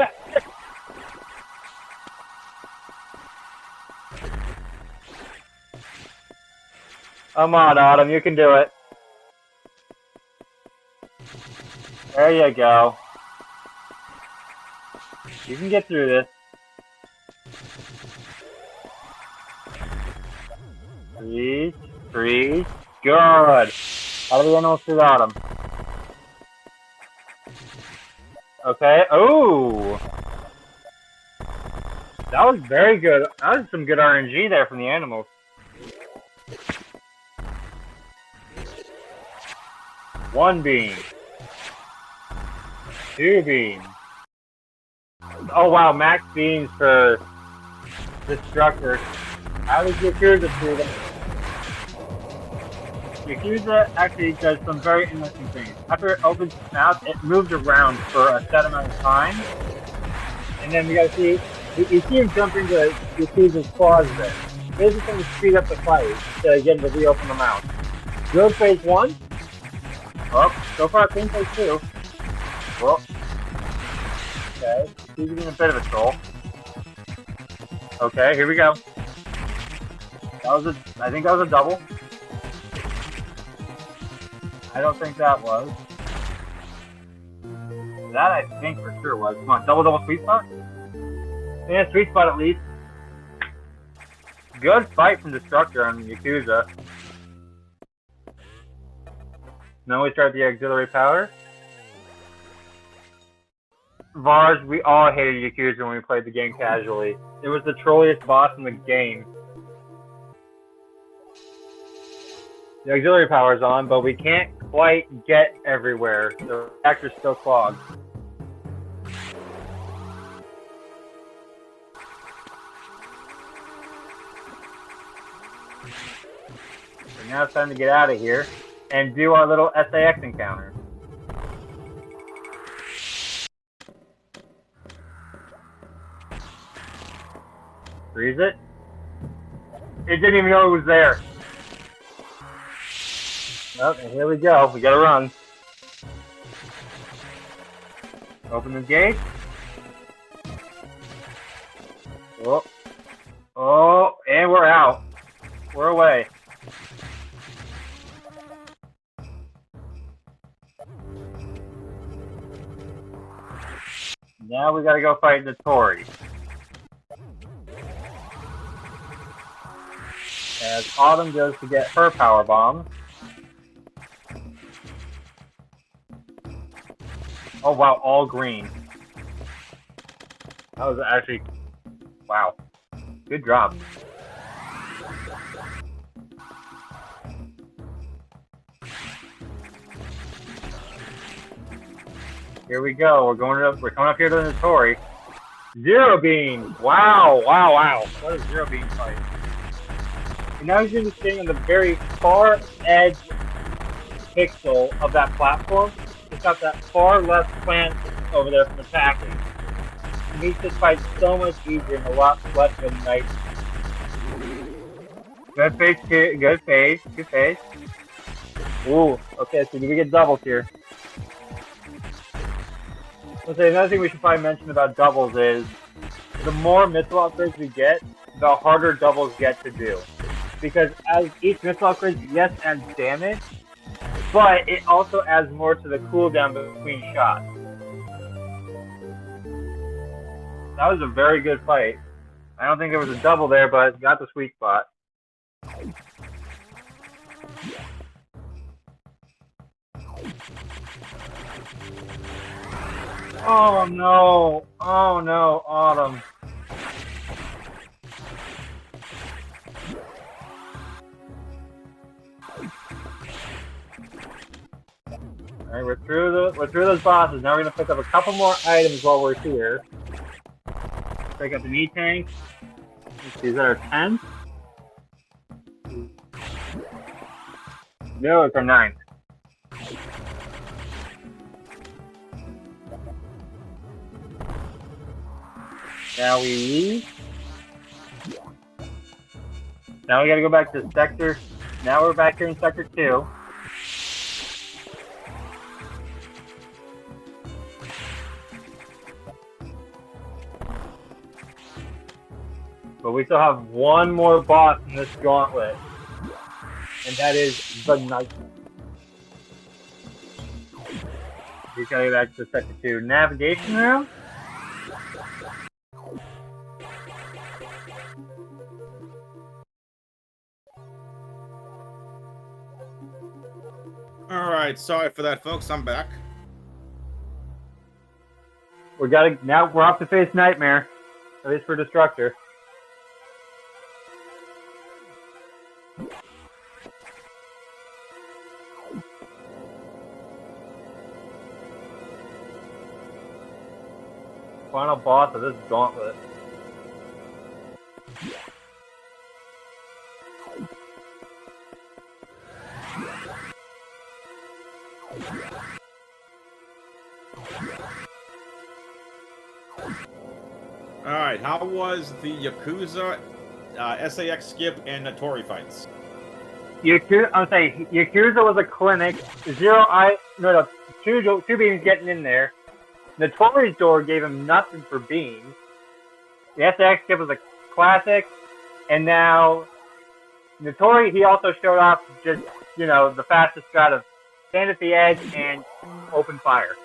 Come on, Autumn, you can do it. There you go. You can get through this. Freeze. Good. Out of the animals to the Autumn. Okay. Oh! That was very good. That was some good RNG there from the animals. One beam. 2 beams. Oh wow, max beams for Destructor. How does Yakuza do them? Yakuza actually does some very interesting things. After it opens its mouth, it moves around for a set amount of time. And then we gotta see, you see him jump into Yakuza's claws there. This is going to speed up the fight to get him to reopen the mouth. Good phase 1. Oh, so far clean phase 2. Well, okay, he's getting a bit of a troll. Okay, here we go. I think that was a double. I don't think that was. That I think for sure was. Come on, double sweet spot? Yeah, sweet spot at least. Good fight from Destructor on Yakuza. Now we start the auxiliary power. Vars, we all hated Yakuza when we played the game casually. It was the trolliest boss in the game. The auxiliary power is on, but we can't quite get everywhere. The reactor's still clogged. So now it's time to get out of here and do our little SAX encounter. Freeze it. It didn't even know it was there. Oh, and here we go. We gotta run. Open the gate. Oh. Oh, and we're out. We're away. Now we gotta go fight the Tory. As Autumn goes to get her power bomb. Oh wow, all green. That was actually, wow. Good drop. Here we go. We're coming up here to the Tory. Zero beam. Wow, wow, wow. What a zero beam fight. And now he's going to be standing on the very far edge pixel of that platform. It's got that far left plant over there from attacking. It makes this fight so much easier and a lot less of a night. Good phase, good phase, good phase. Ooh, okay, so do we get doubles here? Let's say another thing we should probably mention about doubles is the more missile upgrades we get, the harder doubles get to do. Because as each missile upgrade, yes, adds damage, but it also adds more to the cooldown between shots. That was a very good fight. I don't think there was a double there, but it got the sweet spot. Oh no! Oh no, Autumn. Alright, we're through those bosses. Now we're gonna pick up a couple more items while we're here. Pick up the meat tank. Let's see, is that our 10? No, it's our 9. Now we gotta go back to sector. Now we're back here in sector 2. But we still have one more boss in this gauntlet. And that is the Nightmare. We gotta go back to sector 2. Navigation room?
Alright, sorry for that, folks. I'm back.
Now we're off to face Nightmare. At least for Destructor. final boss of this gauntlet.
Alright, how was the Yakuza, SAX skip, and Notori fights?
Yakuza was a clinic. Two beams getting in there. Notori's door gave him nothing for beams. The SAX skip was a classic, and now Notori, he also showed off just, the fastest shot of stand at the edge and open fire.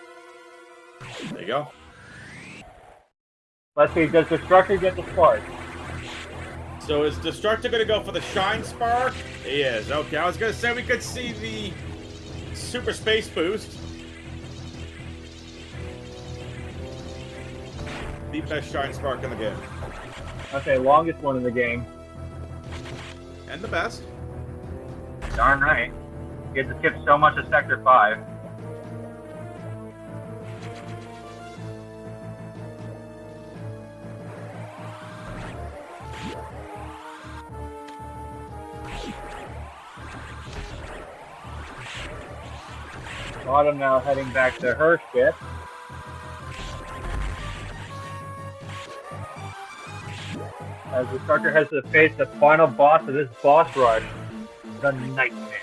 There you go.
Let's see, does Destructor get the spark?
So is Destructor going to go for the Shine Spark? He is. Okay, I was going to say we could see the Super Space Boost. The best Shine Spark in the game.
Okay, longest one in the game.
And the best.
Darn right. You get to skip so much of Sector 5. Autumn now heading back to her ship. As the Destructor has to face the final boss of this boss rush, the Nightmare.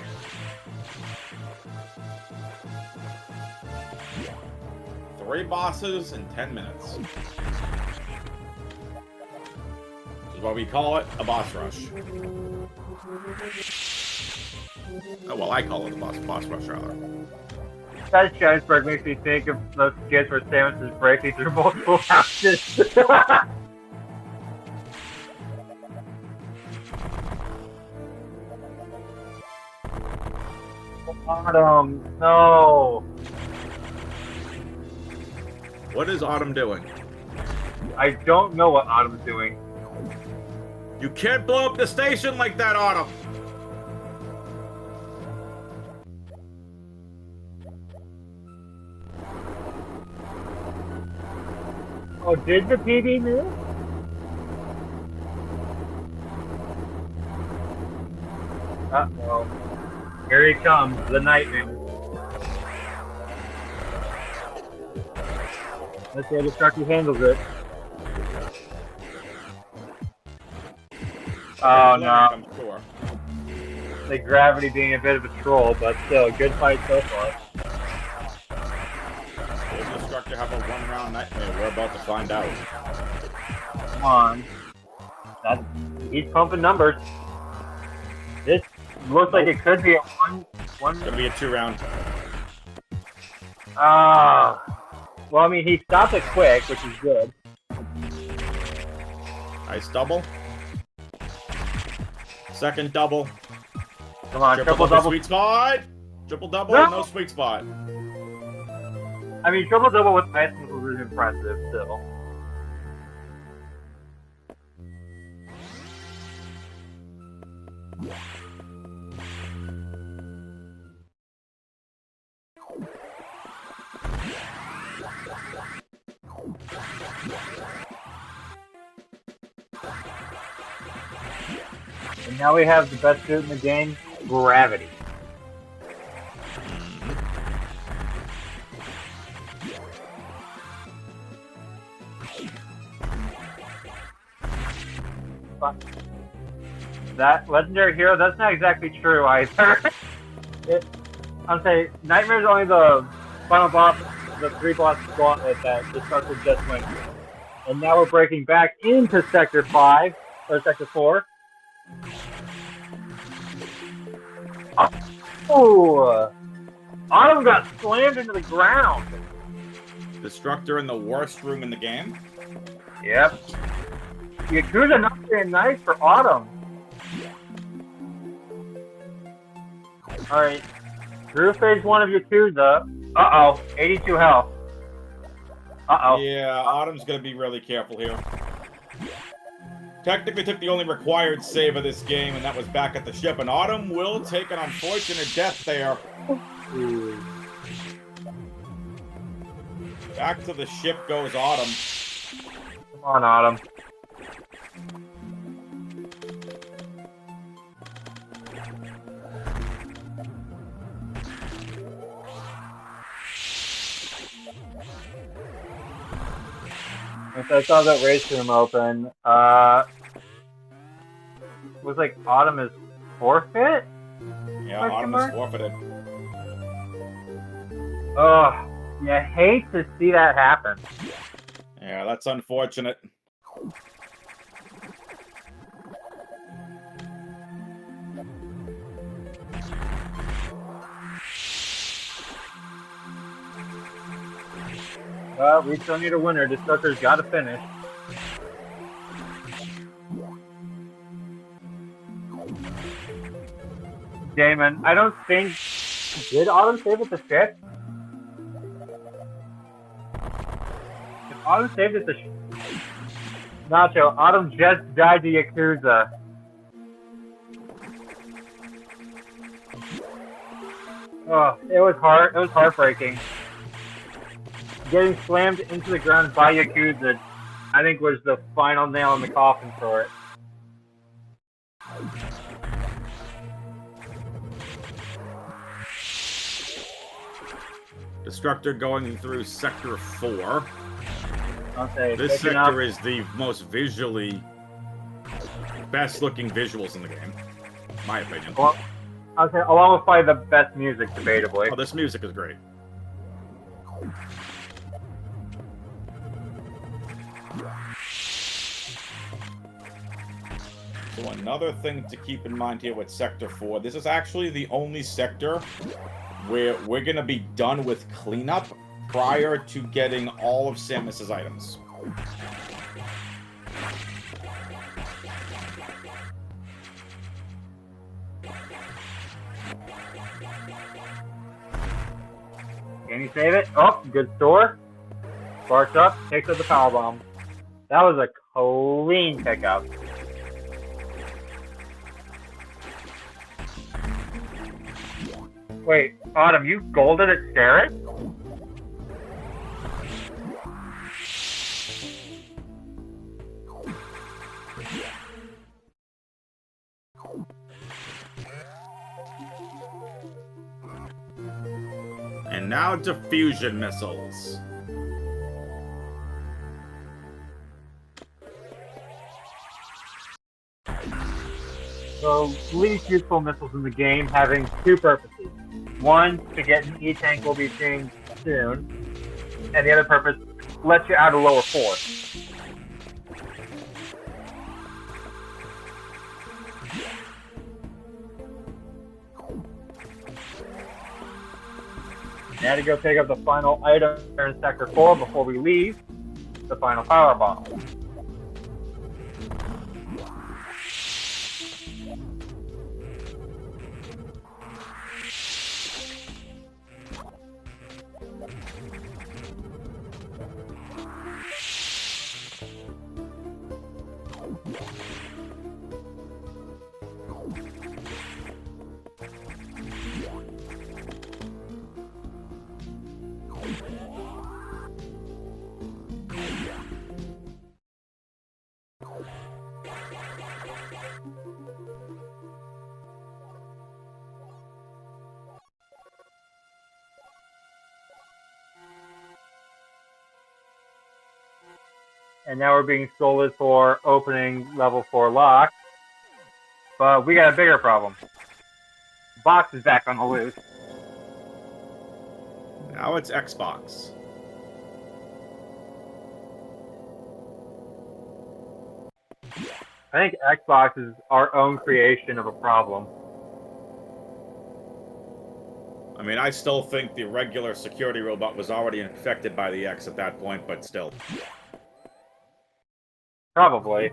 Three bosses in 10 minutes. This is what we call it, a boss rush. Oh, well, I call it a boss rush, rather.
That Shinesburg makes me think of those skits where Samus is breaking through multiple houses. Autumn, no.
What is Autumn doing?
I don't know what Autumn's doing.
You can't blow up the station like that, Autumn!
Oh, did the PB move? Uh-oh. Here he comes, the Nightmare. Let's see how Destructor handles it. Oh no.
I'm sure.
The gravity being a bit of a troll, but still, a good fight so far.
Will Destructor have a one-round nightmare? We're about to find out.
Come on. He's pumping numbers. This looks like it could be a one.
It's gonna be a two-round.
Well, I mean, he stopped it quick, which is good.
Nice double. Second double.
Come on, triple double.
Sweet spot! Triple double, no sweet spot.
I mean, triple double with ice was impressive still. And now we have the best suit in the game, Gravity. That legendary hero, that's not exactly true either. I'm saying, Nightmare's only the final boss, the three boss gauntlet that Destructor just went through. And now we're breaking back into Sector 5, or Sector 4. Oh! Autumn got slammed into the ground!
Destructor in the worst room in the game.
Yep. Yakuza not very nice for Autumn. Alright. Through phase 1 of Yakuza. Uh-oh. 82 health. Uh-oh.
Yeah, Autumn's gonna be really careful here. Technically took the only required save of this game, and that was back at the ship, and Autumn will take an unfortunate death there.
Ooh.
Back to the ship goes Autumn.
Come on, Autumn. Once I saw that race room open, was like Autumn is forfeit?
Yeah, Autumn is forfeited.
Oh, you hate to see that happen.
Yeah, that's unfortunate.
Well, we still need a winner. Destructor's got to finish. Damon, I don't think... Did Autumn save it to 5th? If Autumn saved it to... Nacho, Autumn just died to Yakuza. Oh, it was hard. It was heartbreaking. Getting slammed into the ground by Yakuza, I think, was the final nail in the coffin for it.
Destructor going through Sector 4.
Okay,
This sector is the most visually best-looking visuals in the game, my opinion.
Well, okay, along with probably the best music, debatably.
Oh, this music is great. So another thing to keep in mind here with Sector 4, this is actually the only sector where we're going to be done with cleanup prior to getting all of Samus's items.
Can you save it? Oh, good store. Sparks up, takes up the power bomb. That was a clean pickup. Wait, Autumn, you golded at Starrett?
And now diffusion missiles.
So, least useful missiles in the game having two purposes. One, to get an E-tank we'll be seeing soon, and the other purpose, lets you out of lower force. Now to go pick up the final item in Sector 4 before we leave, the final power bomb. And now we're being scolded for opening level 4 lock. But we got a bigger problem. Box is back on the loose.
Now it's Xbox.
I think Xbox is our own creation of a problem.
I mean, I still think the regular security robot was already infected by the X at that point, but still.
Probably.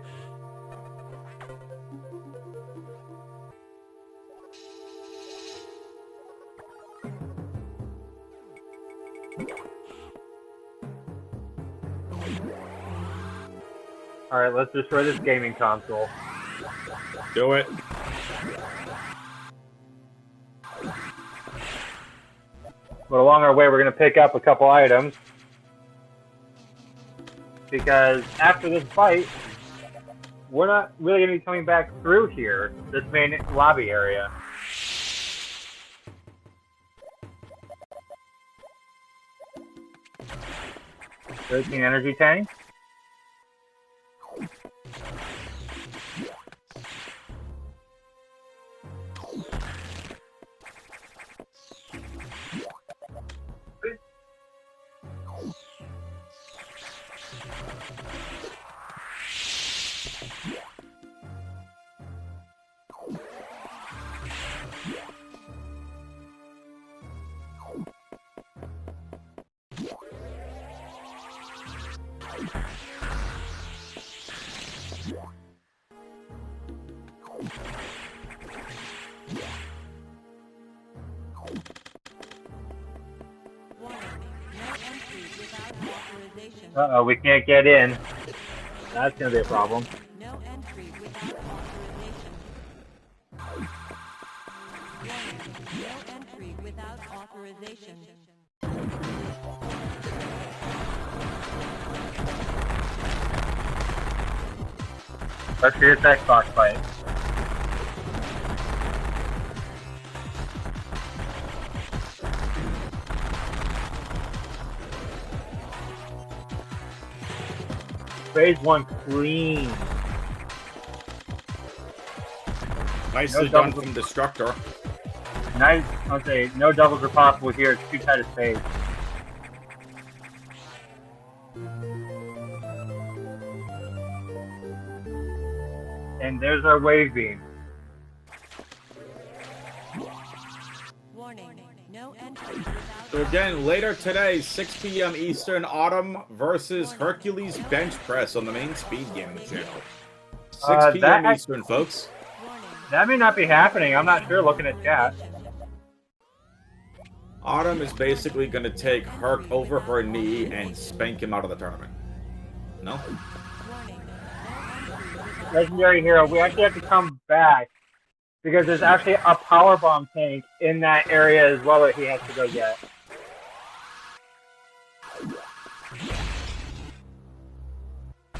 Alright, let's destroy this gaming console.
Do it.
But along our way, we're going to pick up a couple items. because after this fight, we're not really going to be coming back through here, this main lobby area. An energy tank. Uh-oh, we can't get in. That's gonna be a problem.
No entry without authorization. No entry without authorization.
Let's do this Xbox fight. Phase 1 clean.
Nicely done from Destructor.
Nice. I'll say no doubles are possible here. It's too tight a space. And there's our wave beam.
Warning. No entry without.
So again, later today, 6 p.m. Eastern, Autumn versus Hercules Bench Press on the main Speedgaming channel. 6 p.m. Eastern, folks.
That may not be happening. I'm not sure looking at chat.
Autumn is basically going to take Herc over her knee and spank him out of the tournament. No?
Legendary hero, we actually have to come back because there's actually a power bomb tank in that area as well that he has to go get.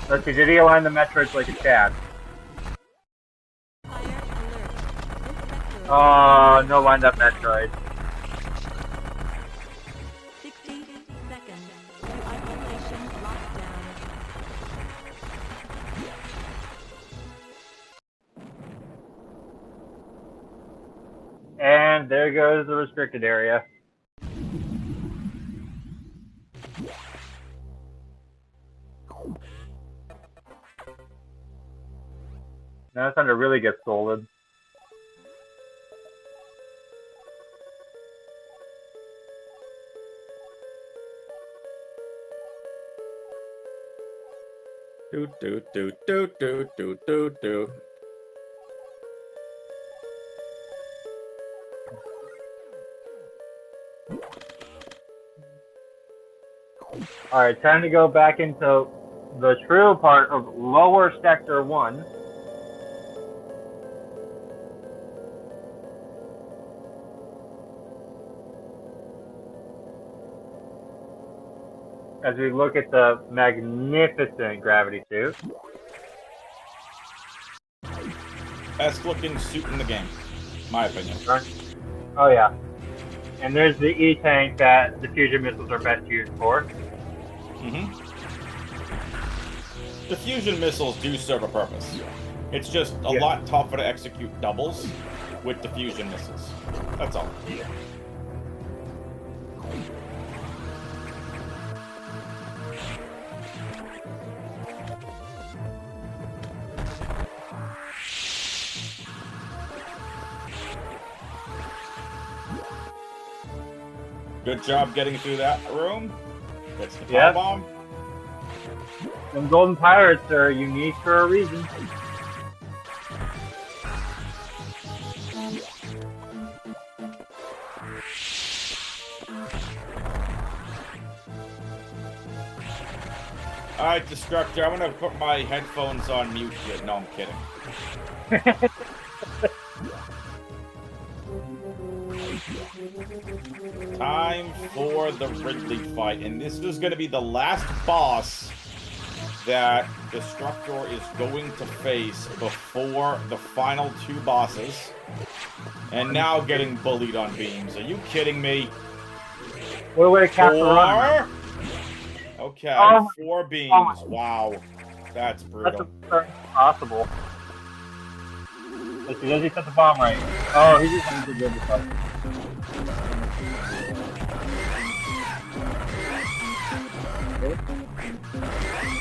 Let's see, did he align the Metroids like a Chad? Oh, no lined up Metroid.
60 seconds to isolation lockdown.
And there goes the restricted area. Now it's time to really get scolded.
Do do do do do do do do.
Alright, time to go back into the true part of lower sector 1. As we look at the magnificent gravity suit.
Best looking suit in the game, my opinion.
Oh yeah. And there's the E-tank that the fusion missiles are best used for.
The fusion missiles do serve a purpose. It's just a lot tougher to execute doubles with the fusion missiles. That's all. Good job getting through that room. That's the power bomb.
Them golden pirates are unique for a reason.
Alright, Destructor, I'm gonna put my headphones on mute here. No, I'm kidding. Time for the Ridley fight, and this is gonna be the last boss that Destructor is going to face before the final 2 bosses. And now getting bullied on beams. Are you kidding me?
What a way to cap the run.
4? Okay,
Oh,
4 beams.
oh my-
Wow. That's brutal.
That's impossible. Let's see, does he set the bomb right? Oh, he just went to the other side.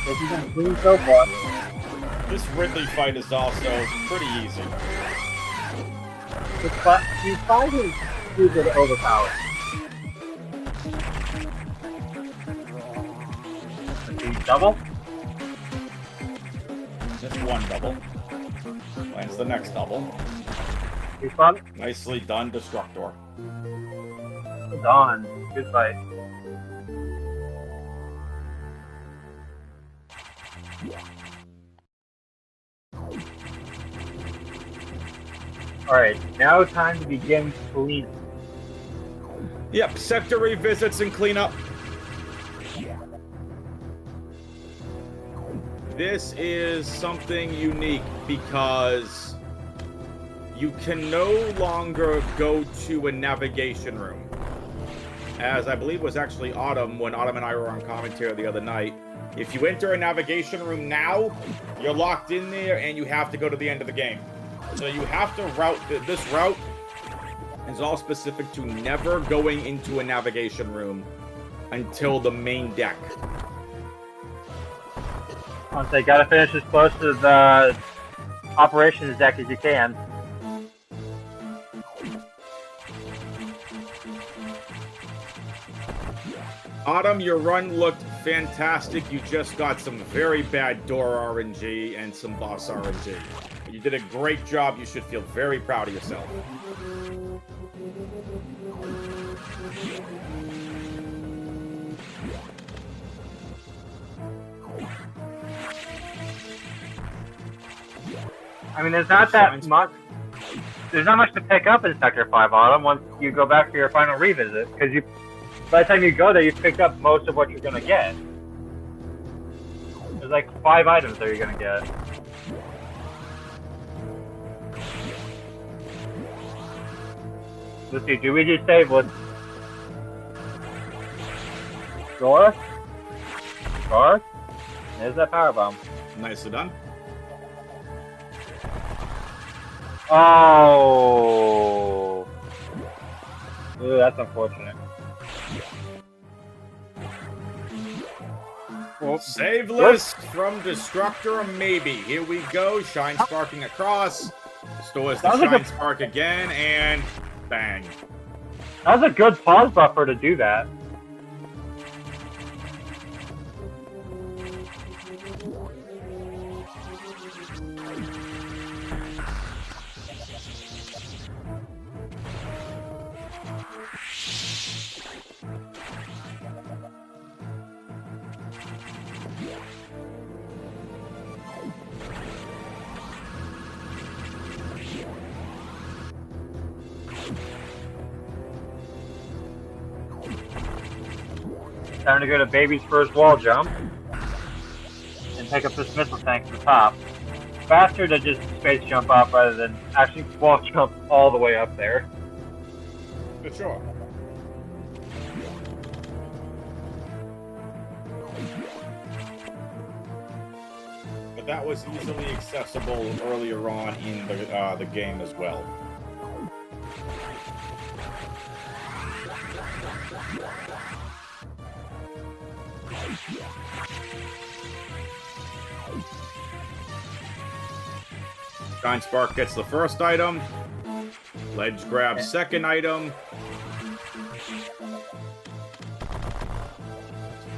This is going clean so far.
This Ridley fight is also pretty easy.
He's finding stupid overpowered. Let's see, double?
Just 1 double. Lands the next double.
He's fun?
Nicely done, Destructor.
Done. Good fight. Alright, now time to begin cleaning.
Yep, sector revisits and cleanup. This is something unique because you can no longer go to a navigation room. As I believe was actually Autumn, when Autumn and I were on commentary the other night. If you enter a navigation room now, you're locked in there and you have to go to the end of the game. So you have to route, this route is all specific to never going into a navigation room until the main deck.
Once they gotta finish as close to the operations deck as you can.
Autumn, your run looked fantastic. You just got some very bad door RNG and some boss RNG. You did a great job. You should feel very proud of yourself.
I mean, there's not that much. There's not much to pick up in Sector 5 Autumn once you go back for your final revisit, because you, by the time you go there, you've picked up most of what you're gonna get. There's like 5 items that you're gonna get. Let's see, do we just save with Dora? Gar? There's that power bomb.
Nicely done.
Oh, ooh, that's unfortunate.
Well, save list from Destructor, maybe. Here we go. Shine sparking across. Stores the Shine Spark again, and bang.
That was a good pause buffer to do that. Time to go to Baby's first wall jump and pick up this missile tank at the top. Faster to just space jump up rather than actually wall jump all the way up there.
For sure. But that was easily accessible earlier on in the game as well. Shine Spark gets the first item. Ledge grabs second item.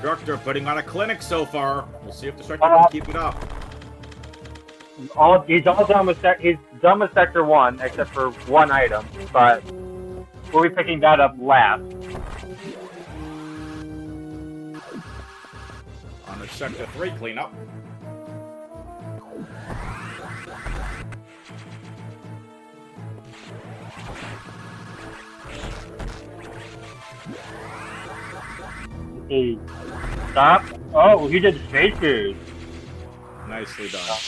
Destructor putting on a clinic so far. We'll see if Destructor can keep it up.
He's all done with Sector 1 except for one item, but we'll be picking that up last.
On the Sector 3 cleanup.
Stop. Oh, he did space boost.
Nicely done.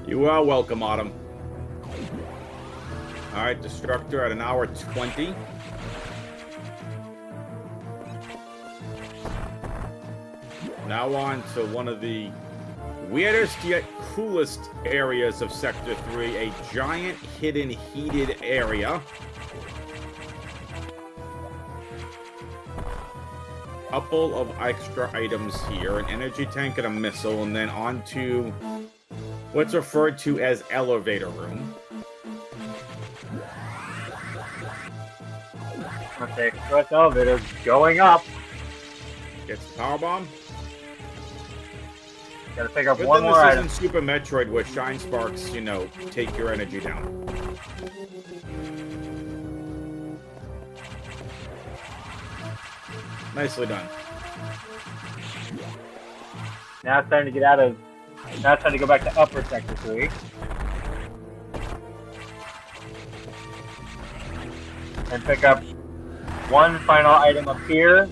You are welcome, Autumn. Alright, Destructor at 1:20. Now on to one of the weirdest yet coolest areas of Sector 3, a giant hidden heated area. Couple of extra items here, an energy tank and a missile, and then on to what's referred to as elevator room.
Okay, express elevator going up.
Gets the power bomb.
Gotta pick up
But
one
then
more
this
item.
isn't Super Metroid where shine sparks, you know, take your energy down. Nicely done.
Now it's time to get out of. Now it's time to go back to upper sector 3. And pick up one final item up here.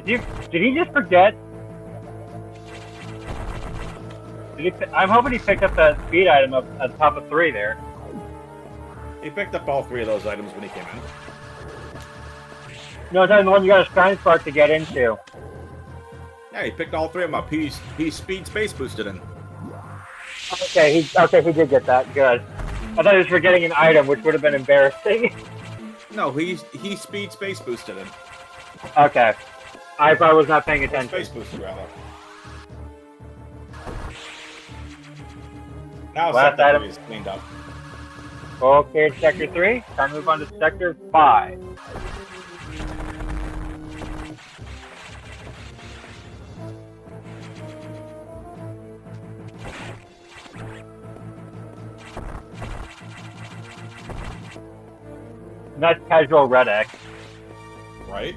Did he just forget? I'm hoping he picked up that speed item up at the top of 3 there.
He picked up all 3 of those items when he came in.
No, it's not the one you got a shine spark to get into.
Yeah, he picked all 3 of them up. He speed space boosted in.
Okay, he did get that. Good. I thought he was forgetting an item, which would have been embarrassing.
No, he speed space boosted in.
Okay. I probably was not paying
Or
attention.
space boosted, rather. Now
Last
Sector
item.
3 is cleaned up.
Okay, sector 3. Time to move on to sector 5. And that's casual red X.
Right?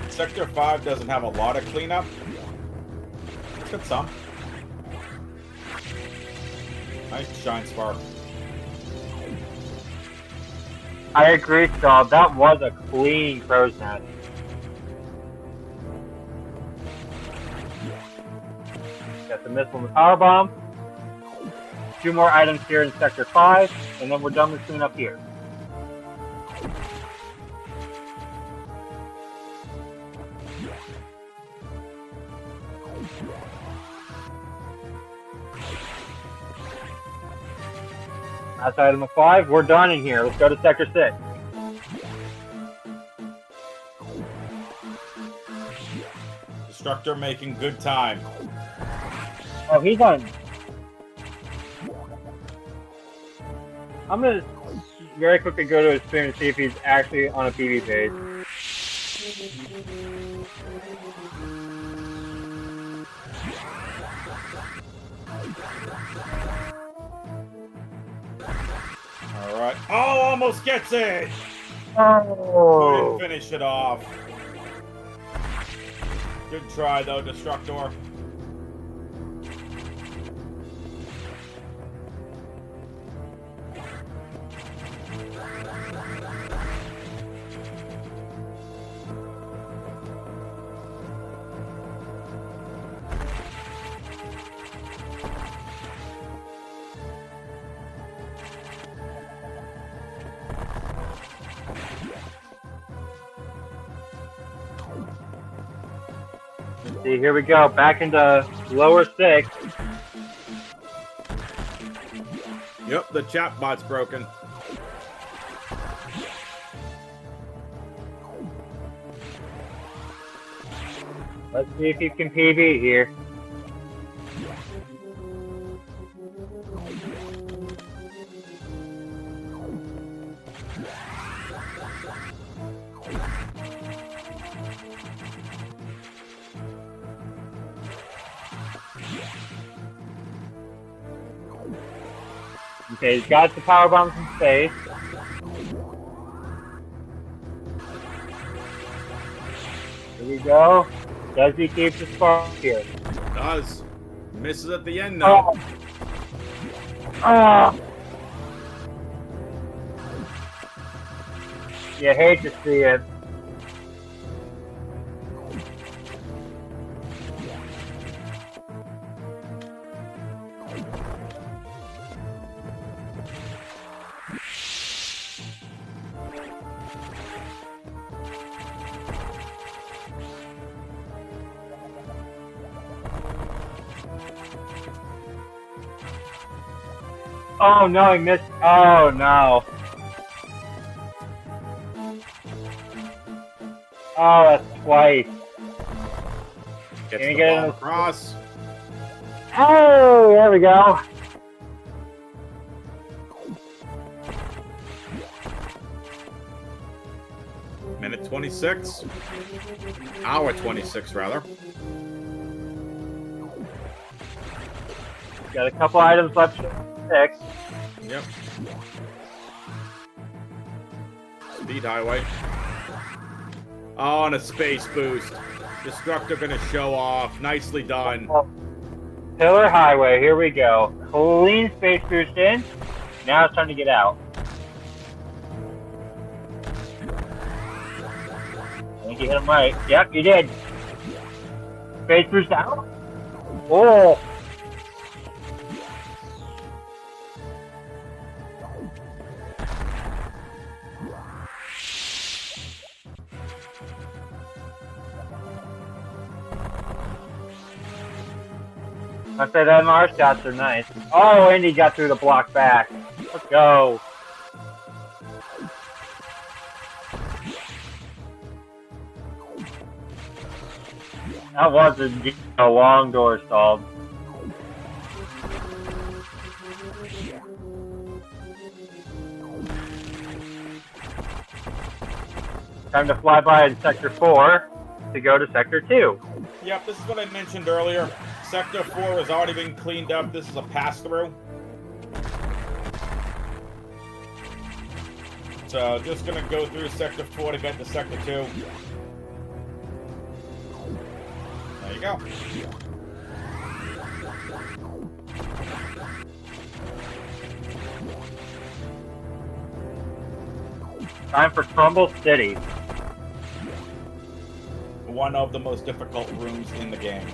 Sector 5 doesn't have a lot of cleanup. It's got some. Nice shine spark.
I agree, Staub. That was a clean crow's nest. Got the missile and the power bomb. 2 more items here in sector 5, and then we're done with cleanup here. That's item 5. We're done in here. Let's go to sector 6.
Destructor making good time.
Oh, he's on. I'm gonna very quickly go to his stream and see if he's actually on a PV page.
Alright. Oh, almost gets it!
Oh!
Couldn't finish it off. Good try, though, Destructor.
See, here we go. Back into lower 6.
Yep, the chat bot's broken.
Let's see if you can PB here. Okay, he's got the power bombs in space. Here we go. Does he keep the spark here?
Does. Misses at the end, though.
Oh. You hate to see it. Oh no, he missed. Oh no. Oh, that's twice.
Gets
Can you
the
get
ball
it?
across.
Oh, there we go.
Minute 26. Hour 26, rather.
Got a couple items left to fix.
Yep. Speed highway. Oh, and a space boost. Destructor gonna show off. Nicely done.
Pillar highway, here we go. Clean space boost in. Now it's time to get out. I think you hit him right. Yep, you did. Space boost out. Oh. I said MR shots are nice. Oh, Indy got through the block back. Let's go. That was a long door stalled. Time to fly by in Sector 4 to go to Sector 2.
Yep, this is what I mentioned earlier. Sector 4 has already been cleaned up. This is a pass-through. So, just gonna go through Sector 4 to get to Sector 2. There you go.
Time for Crumble City.
One of the most difficult rooms in the game.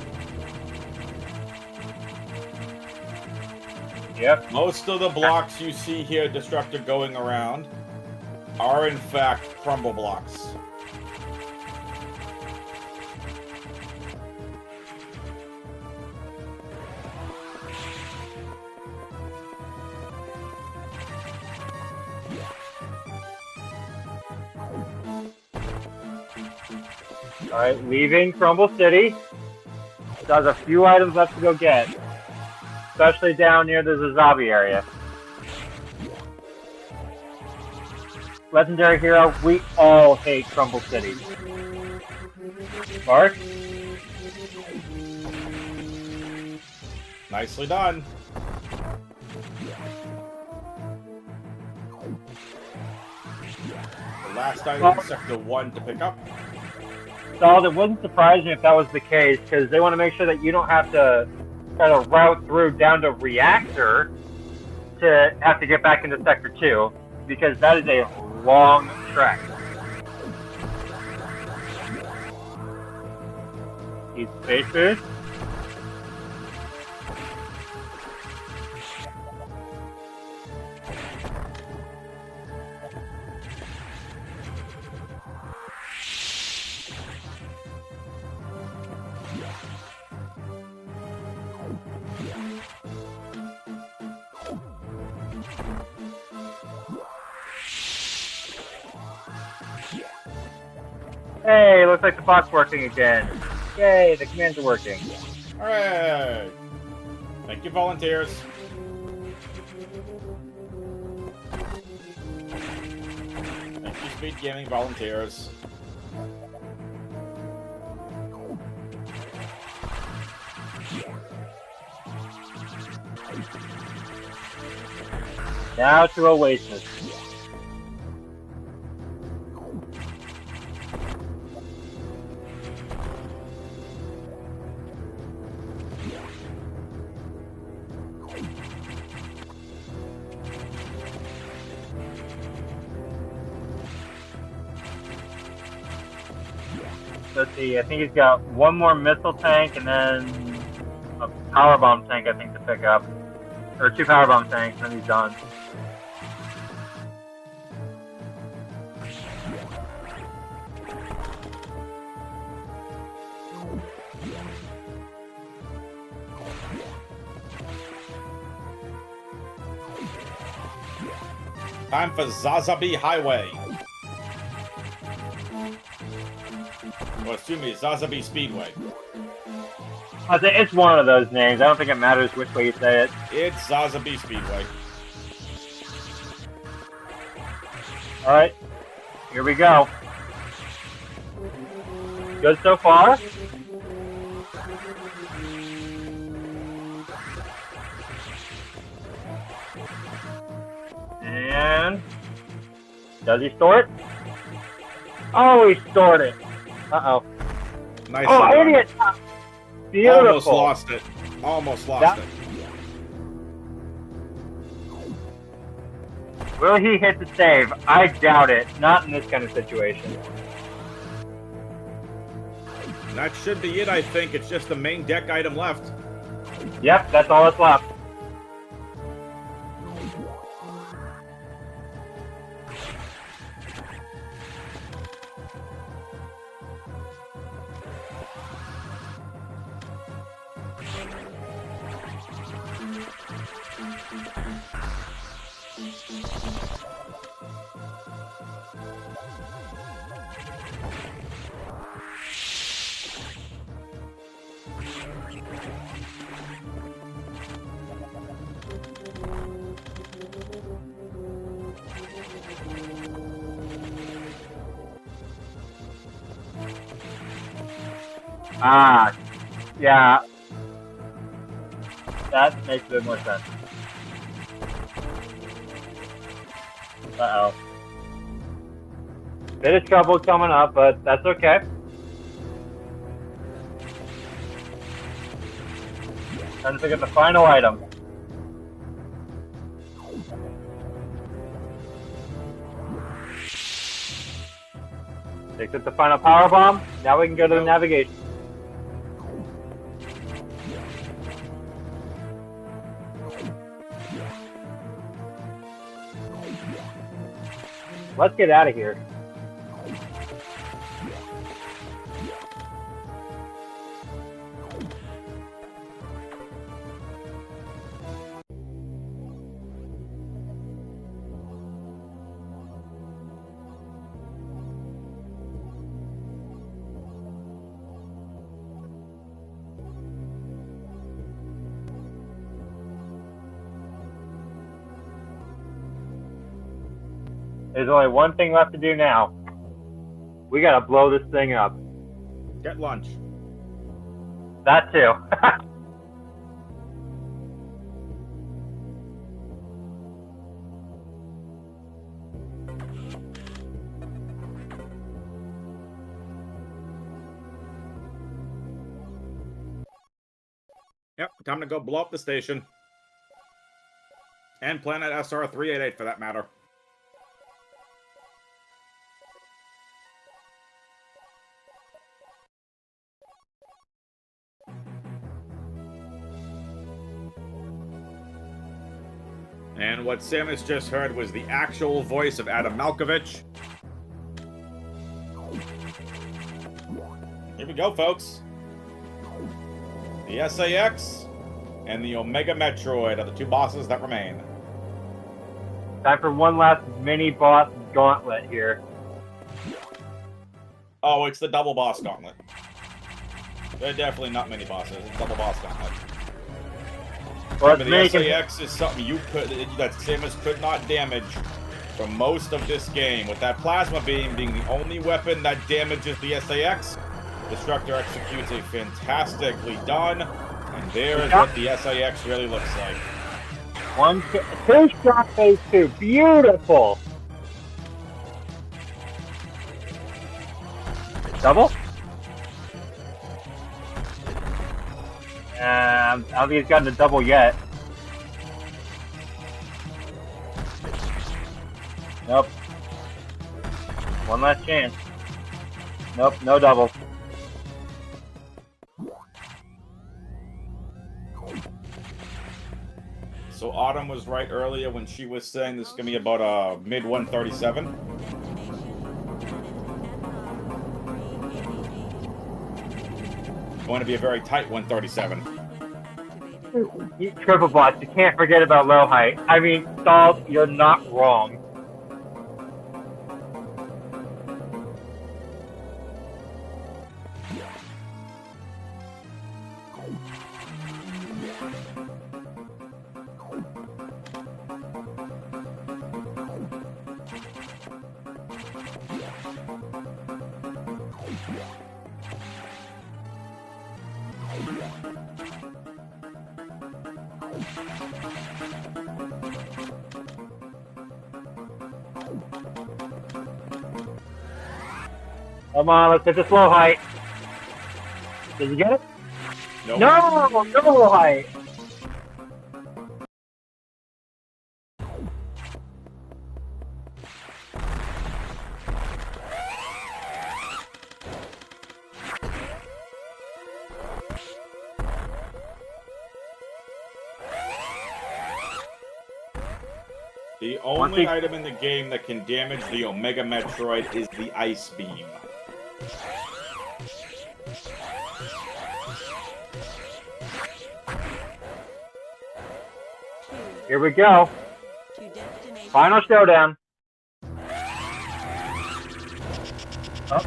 Yep.
Most of the blocks you see here, Destructor going around, are in fact crumble blocks.
Alright, leaving Crumble City. Still has a few items left to go get. Especially down near the Zazabi area. Legendary hero, we all hate Crumble City. Mark?
Nicely done. The last item in Sector 1 to pick up.
So it wouldn't surprise me if that was the case, because they want to make sure that you don't have to try to route through down to Reactor to have to get back into Sector 2, because that is a long trek. He's space boost. Hey, looks like the bot's working again. Yay, the commands are working.
Hooray! Thank you, volunteers. Thank you, Speedgaming volunteers.
Now to Oasis. Let's see, I think he's got one more missile tank and then a power bomb tank, I think, to pick up. Or 2 power bomb tanks, and then he's done.
Time for Zazabi Highway. Well, excuse me, Zazabi Speedway.
I say it's one of those names. I don't think it matters which way you say it.
It's Zazabi Speedway.
Alright, here we go. Good so far. And does he store it? Oh, he stored it. Uh-oh.
Nice.
Oh, idiot! Beautiful.
Almost lost it. Almost lost it.
Will he hit the save? I doubt it. Not in this kind of situation.
That should be it, I think. It's just the main deck item left.
Yep, that's all that's left. Ah, yeah. That makes a bit more sense. Uh-oh. Bit of trouble coming up, but that's okay. Time to get the final item. Takes it the final power bomb. Now we can go to the navigation. Let's get out of here. There's only one thing left to do now. We gotta blow this thing up.
Get lunch.
That too.
Yep, time to go blow up the station. And Planet SR-388 for that matter. And what Samus just heard was the actual voice of Adam Malkovich. Here we go, folks. The SAX and the Omega Metroid are the 2 bosses that remain.
Time for one last mini boss gauntlet here.
Oh, it's the double boss gauntlet. They're definitely not mini bosses. It's double boss gauntlet.
Well,
Remember, the SAX is something that Samus could not damage for most of this game. With that plasma beam being the only weapon that damages the SAX, Destructor executes a fantastically done, and there is what the SAX really looks like.
Two shot phase 2. Beautiful. Double? I don't think he's gotten a double yet. Nope. One last chance. Nope, no double.
So Autumn was right earlier when she was saying this is going to be about a mid 137. Going to be a very tight 137.
Triple bots, you can't forget about low height. I mean, Salt, you're not wrong. Come on, let's hit this low height. Did you get it?
Nope.
No, no low height.
The only item in the game that can damage the Omega Metroid is the Ice Beam.
Here we go. Final showdown. Oh,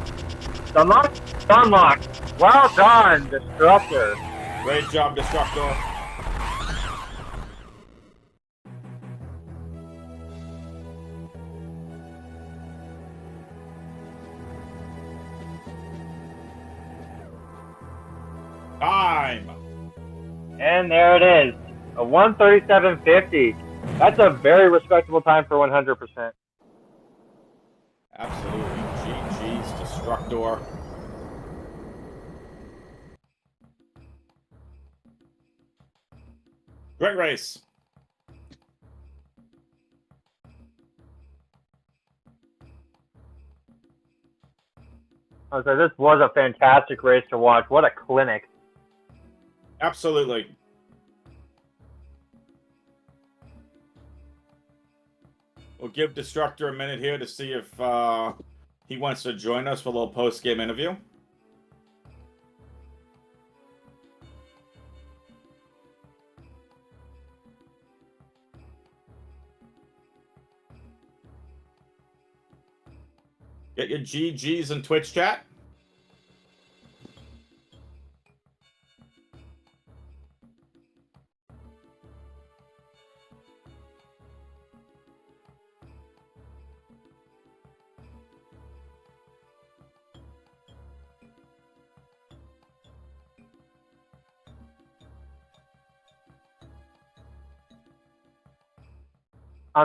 unlock? Unlock. Well done, Destructor.
Great job, Destructor. Time!
And there it is. A 137.50. That's a very respectable time for 100%.
Absolutely. GG's, Destructor. Great race.
So this was a fantastic race to watch. What a clinic.
Absolutely. We'll give Destructor a minute here to see if he wants to join us for a little post-game interview. Get your GGs in Twitch chat.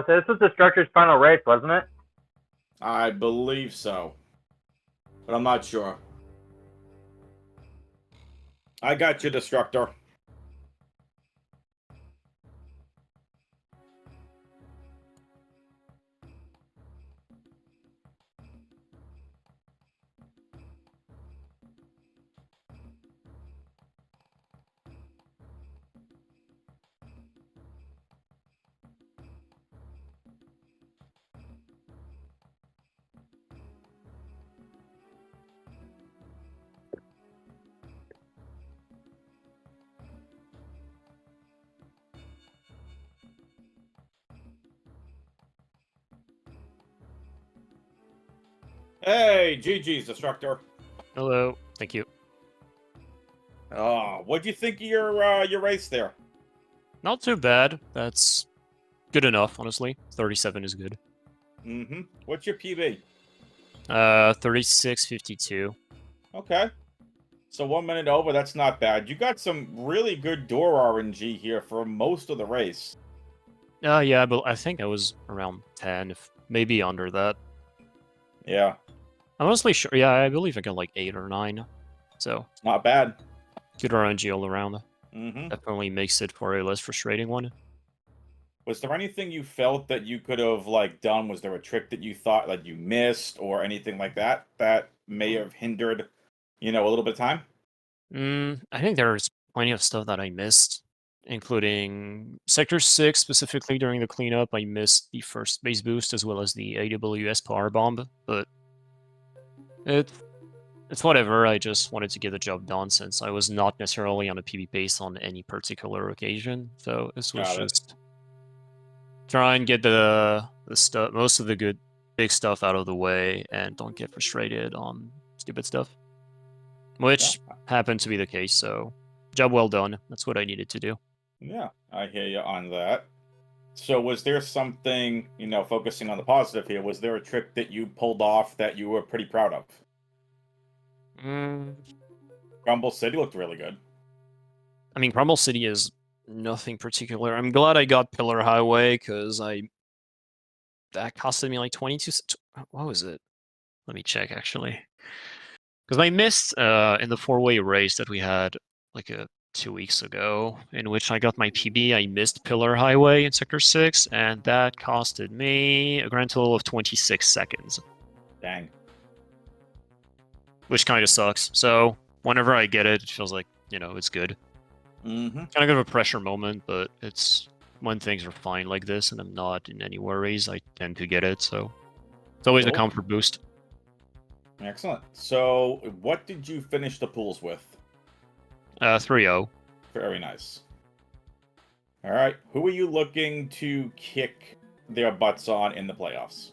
So this was Destructor's final race, wasn't it?
I believe so. But I'm not sure. I got you, Destructor. Hey, GG's, Destructor.
Hello. Thank you.
What'd you think of your race there?
Not too bad. That's good enough, honestly. 37 is good.
Mm-hmm. What's your PB?
36.52.
Okay. So 1 minute over, that's not bad. You got some really good door RNG here for most of the race.
Yeah, but I think I was around 10, if maybe under that.
Yeah,
I'm honestly sure. Yeah, I believe I got like 8 or 9. So,
not bad.
good RNG all around.
Mm-hmm.
Definitely makes it for a less frustrating one.
Was there anything you felt that you could have done? Was there a trick that you thought that you missed or anything like that that may have hindered, a little bit of time?
I think there's plenty of stuff that I missed, including Sector 6, specifically during the cleanup. I missed the first base boost as well as the AWS power bomb, but it's whatever. I just wanted to get the job done since I was not necessarily on a PB base on any particular occasion. So this was
Got it.
just try and get the stuff, most of the good big stuff out of the way, and don't get frustrated on stupid stuff, which happened to be the case. So job well done. That's what I needed to do.
Yeah, I hear you on that. So was there something, focusing on the positive here, was there a trick that you pulled off that you were pretty proud of?
Mm,
Grumble City looked really good.
I mean, Crumble City is nothing particular. I'm glad I got Pillar Highway because that costed me like 22. What was it? Let me check actually. Because I missed in the 4-way race that we had like 2 weeks ago, in which I got my PB. I missed Pillar Highway in Sector 6, and that costed me a grand total of 26 seconds.
Dang.
Which kind of sucks. So whenever I get it, it feels like, it's good.
Mm-hmm.
Kind of a pressure moment, but it's when things are fine like this and I'm not in any worries, I tend to get it. So it's always a
Cool.
comfort boost.
Excellent. So what did you finish the pools with?
3-0.
Very nice. All right. Who are you looking to kick their butts on in the playoffs?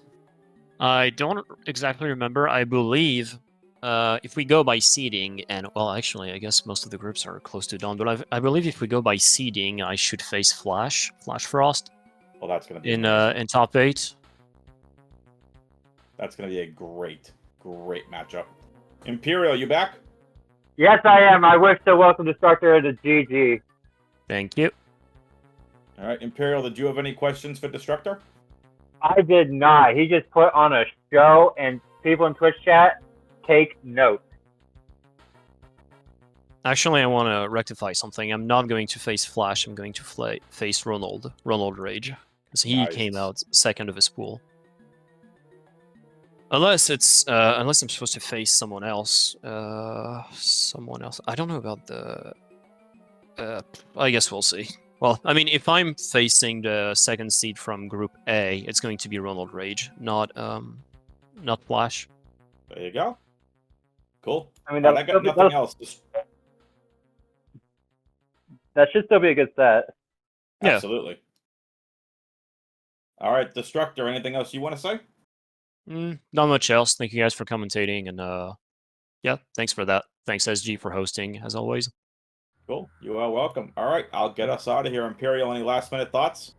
I don't exactly remember. I believe if we go by seeding, and well, actually, I guess most of the groups are close to done, but I believe if we go by seeding, I should face Flash Frost
Well, that's going to be
in top 8.
That's going to be a great matchup. Imperial, you back?
Yes, I am. I wish to welcome Destructor to GG.
Thank you.
All right, Imperial, did you have any questions for Destructor?
I did not. He just put on a show, and people in Twitch chat, take note.
Actually, I want to rectify something. I'm not going to face Flash. I'm going to face Ronald Rage, because he came out second of his pool. Unless it's unless I'm supposed to face someone else. Someone else. I don't know about the. I guess we'll see. Well, I mean, if I'm facing the second seed from Group A, it's going to be Ronald Rage, not Flash.
There you go. Cool.
I mean,
I got nothing else.
that should still be a good set.
Yeah.
Absolutely. All right, Destructor, anything else you want to say?
Not much else. Thank you guys for commentating, and yeah, thanks for that. Thanks SG for hosting, as always.
Cool. You are welcome. All right, I'll get us out of here. Imperial, any last minute thoughts?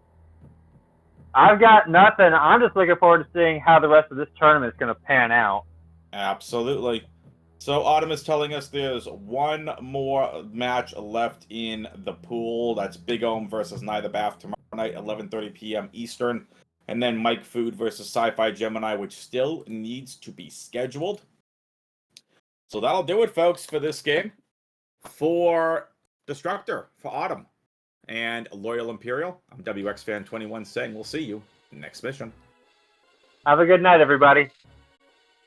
I've got nothing. I'm just looking forward to seeing how the rest of this tournament is going to pan out.
Absolutely. So Autumn is telling us there's one more match left in the pool. That's Big Ohm versus Neither Bath tomorrow night, 11:30 p.m. Eastern. And then Mike Food versus Sci-Fi Gemini, which still needs to be scheduled. So that'll do it, folks, for this game. For Destructor, for Autumn, and Loyal Imperial, I'm WXFan21 saying we'll see you next mission.
Have a good night, everybody.